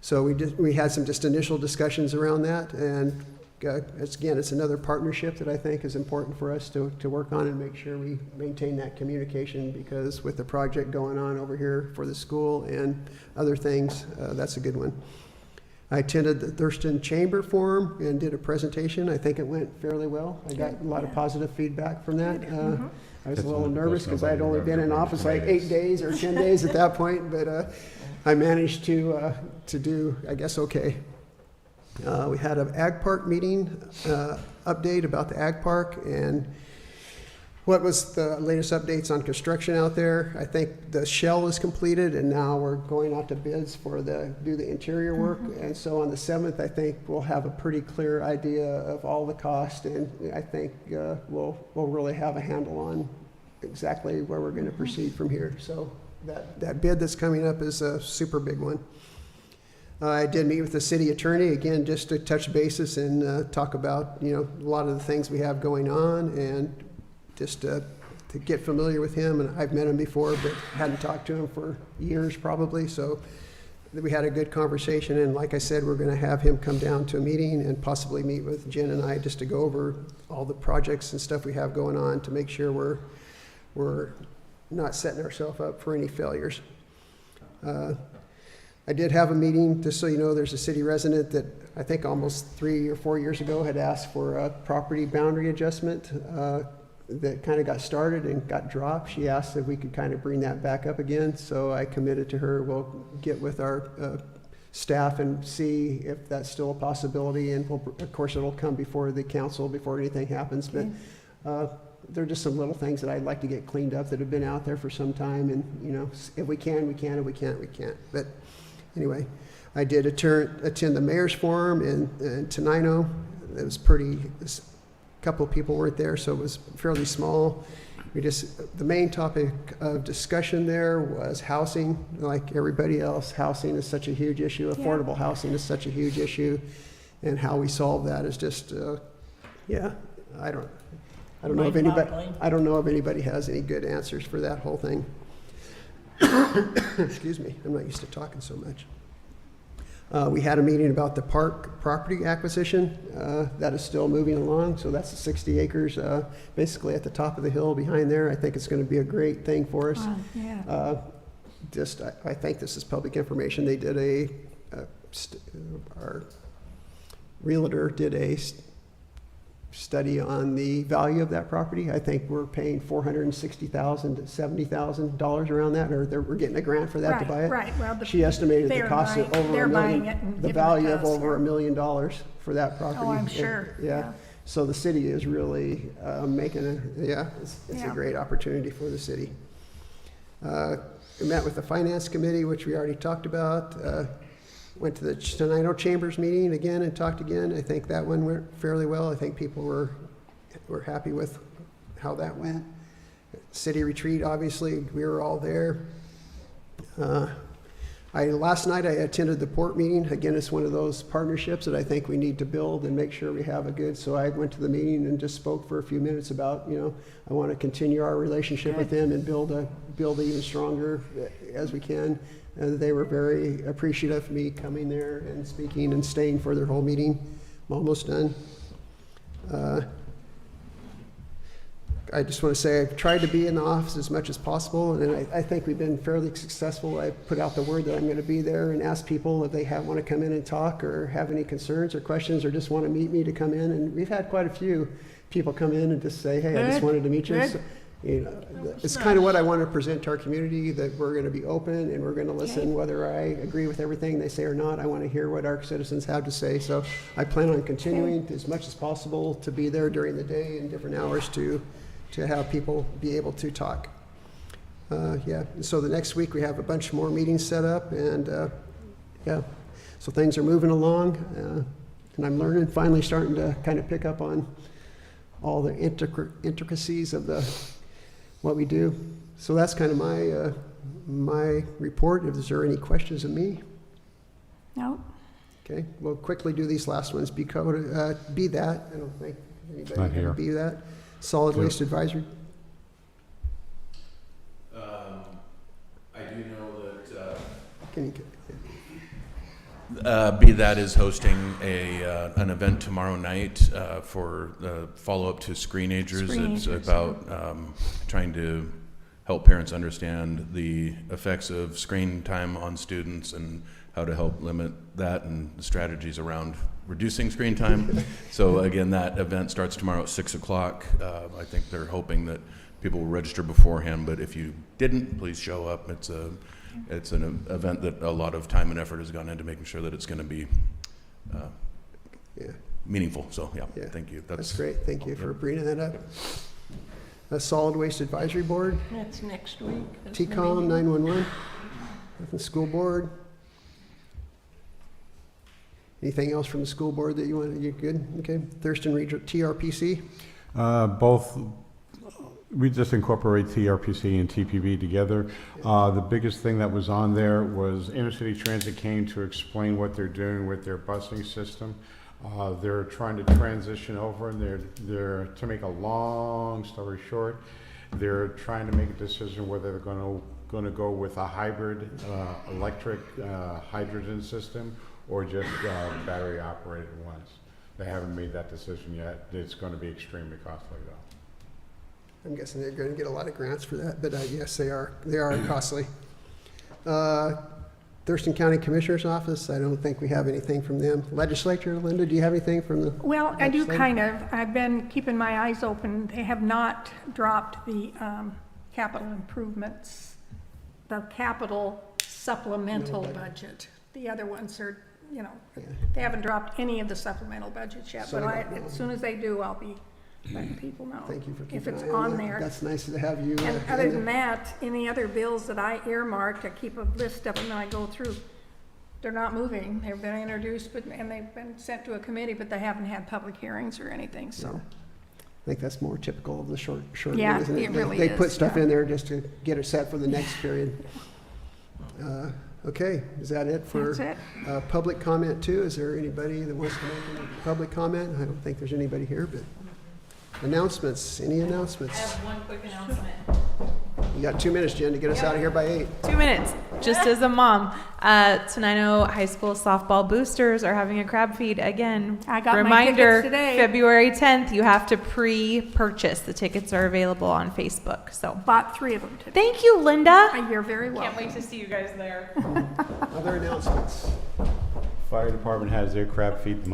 So we had some just initial discussions around that, and it's another partnership that I think is important for us to work on and make sure we maintain that communication, because with the project going on over here for the school and other things, that's a good one. I attended the Thurston Chamber Forum and did a presentation. I think it went fairly well. I got a lot of positive feedback from that. I was a little nervous because I'd only been in office like 8 days or 10 days at that point, but I managed to do, I guess, okay. We had an Ag Park meeting, update about the Ag Park and what was the latest updates on construction out there. I think the shell is completed, and now we're going out to bids for do the interior work. And so on the 7th, I think we'll have a pretty clear idea of all the cost, and I think we'll really have a handle on exactly where we're going to proceed from here. So that bid that's coming up is a super big one. I did meet with the city attorney, again, just to touch bases and talk about, a lot of the things we have going on, and just to get familiar with him. And I've met him before, but hadn't talked to him for years probably. So we had a good conversation, and like I said, we're going to have him come down to a meeting and possibly meet with Jen and I just to go over all the projects and stuff we have going on to make sure we're not setting ourselves up for any failures. I did have a meeting, just so you know, there's a city resident that I think almost 3 or 4 years ago had asked for a property boundary adjustment that kind of got started and got dropped. She asked if we could kind of bring that back up again, so I committed to her. We'll get with our staff and see if that's still a possibility, and of course it'll come before the council before anything happens. But there are just some little things that I'd like to get cleaned up that have been out there for some time, and if we can, we can. If we can't, we can't. But anyway, I did attend the mayor's forum in Tenino. It was a couple of people weren't there, so it was fairly small. The main topic of discussion there was housing. Like everybody else, housing is such a huge issue. Affordable housing is such a huge issue, and how we solve that is just, I don't know if anybody has any good answers for that whole thing. Excuse me, I'm not used to talking so much. We had a meeting about the park property acquisition. That is still moving along, so that's the 60 acres basically at the top of the hill behind there. I think it's going to be a great thing for us. Yeah. I think this is public information. They did our realtor did a study on the value of that property. I think we're paying $460,000 to $70,000 around that, or we're getting a grant for that to buy it. Right. Well, She estimated the cost of over they're $1 buying million, it and the giving value it to of us, over yeah. $1 million for that property. Oh, I'm sure. Yeah. So the city is really making it's a Yeah. great opportunity for the city. We met with the Finance Committee, which we already talked about. Went to the Tenino Chambers meeting again and talked again. I think that one went fairly well. I think people were happy with how that went. City retreat, obviously, we were all there. Last night I attended the port meeting. Again, it's one of those partnerships that I think we need to build and make sure we have a good, so I went to the meeting and just spoke for a few minutes about, I want to continue our relationship with them and build even stronger as we can. They were very appreciative of me coming there and speaking and staying for their whole meeting. I'm almost done. I just want to say I've tried to be in the office as much as possible, and I think we've been fairly successful. I put out the word that I'm going to be there and ask people if they want to come in and talk or have any concerns or questions or just want to meet me to come in. And we've had quite a few people come in and just say, hey, I just wanted to meet you. So, it's kind of what I want to present to our community, that we're going to be open and we're going to listen whether I agree with everything they say or not. I want to hear what our citizens have to say. So I plan on continuing as much as possible to be there during the day in different hours to have people be able to talk. So the next week we have a bunch more meetings set up, and so things are moving along, and I'm learning, finally starting to kind of pick up on all the intricacies of what we do. So that's kind of my report. If there are any questions of me. No? Okay, we'll quickly do these last ones. Be that, I don't think anybody Not here. can be that. Solid Waste Advisory. I do know that Can Be That is hosting an event tomorrow night for the follow-up to Screenagers. It's about trying to help parents understand the effects of screen time on students and how to help limit that and the strategies around reducing screen time. So again, that event starts tomorrow at 6 o'clock. I think they're hoping that people will register beforehand, but if you didn't, please show up. It's an event that a lot of time and effort has gone into making sure that it's going to be meaningful. So yeah, thank you. That's great. Thank you for bringing that up. A Solid Waste Advisory Board. That's next week. That's the TCOM meeting. 911. The school board. Anything else from the school board that you want? You're good? Okay. Thurston Regional TRPC. Both, we just incorporate TRPC and TPB together. The biggest thing that was on there was Inner City Transit came to explain what they're doing with their busing system. They're trying to transition over, and they're to make a long story short, they're trying to make a decision whether they're going to go with a hybrid electric hydrogen system or just battery operated ones. They haven't made that decision yet. It's going to be extremely costly though. I'm guessing they're going to get a lot of grants for that, but yes, they are costly. Thurston County Commissioner's Office, I don't think we have anything from them. Legislature, Linda, do you have anything from the? Well, I do legislature? kind of. I've been keeping my eyes open. They have not dropped the capital improvements, the capital supplemental budget. The other ones are, they haven't dropped any of the supplemental budgets yet, So but I don't know. as soon as they do, I'll be letting people know. Thank you for If keeping it's an eye on on that. there. That's nice to have you. And other Linda. than that, any other bills that I earmarked, I keep a list of them and I go through. They're not moving. They've been introduced, and they've been sent to a committee, but they haven't had public hearings or anything, so. I think that's more typical of the short Yeah, one, isn't it? it really They put is, stuff yeah. in there just to get it set for the next period. Okay, is that it for? That's it. Public comment too? Is there anybody that wants to make any public comment? I don't think there's anybody here, but announcements, any I announcements? have one quick announcement. You got 2 minutes, Jen, to get us out of here by 8. 2 minutes, just as a mom. Tenino High School softball boosters are having a crab feed again. I got my Reminder, tickets today. February 10th, you have to pre-purchase. The tickets are available on Facebook, so. Bought 3 of them today. Thank you, Linda. You're very welcome. Can't wait to see you guys there. Other announcements? Fire department has their crab feed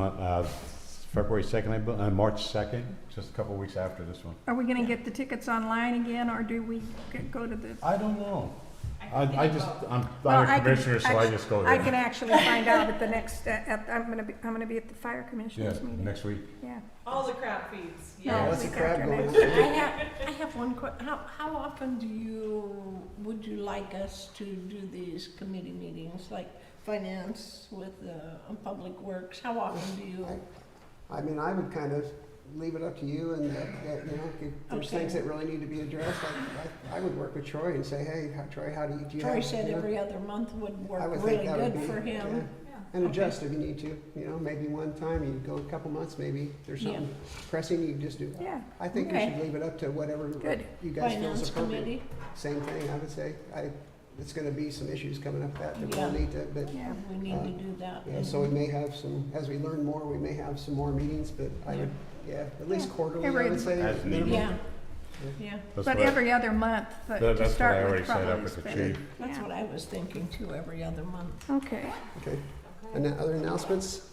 February 2nd, March 2nd, just a couple weeks after this one. Are we gonna get the tickets online again, or do we go to the, I don't know. I I'm Well, a commissioner, so I just go I there. can actually find out at the next, I'm gonna be at the fire Yeah, commissioners meeting. next week. Yeah. All the crab feeds, No, yeah. What's the week crab after going next. on? I have one how often would you like us to do these committee meetings, like finance with, public works? How often do you? I mean, I would kind of leave it up to you and, you know, if there's Okay. things that really need to be addressed, I would work with Troy and say, hey, Troy, how do you have? Troy said you know, every other month would I work would really think that would good be, for him. yeah. And adjust if you need to, you know, maybe one time, you go a couple months, maybe there's Yeah. something pressing, you can just do that. Yeah. I think we Okay. should leave it up to whatever Good. you guys feel Finance is appropriate. committee, Same thing, I would say. It's gonna be some issues coming up that Yeah. we'll need to, but, Yeah. we need to do that. yeah, so we may have some, as we learn more, we may have some more meetings, but I would, yeah, at least Yeah. quarterly, I Every- would say. As needed. Yeah, yeah, That's But what I- every other month, to That's what I start already with set up probably with the is better. chief. that's Yeah. what I was thinking too, every other month. Okay, Okay. And then other announcements?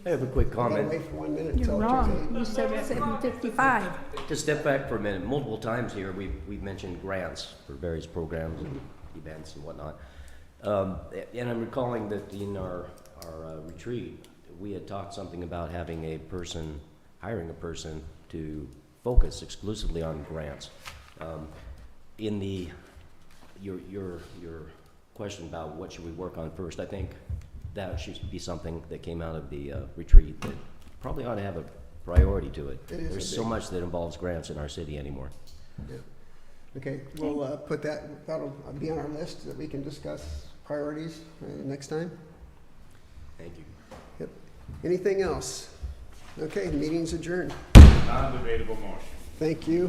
I have a quick I gotta comment. wait for 1 minute you're until it wrong. turns 8. You said 7:55. To step back for a minute, multiple times here, we've mentioned grants for various programs and events and whatnot. And I'm recalling that in our retreat, we had talked something about having hiring a person to focus exclusively on grants. In your question about what should we work on first, I think that should be something that came out of the retreat that probably ought to have a priority to it. It is a There's so big- much that involves grants in our city anymore. Yeah. Okay, we'll put that'll be on our list that we can discuss priorities next time. Thank you. Yep. Anything else? Okay, meeting's adjourned. Non-debatable motion. Thank you.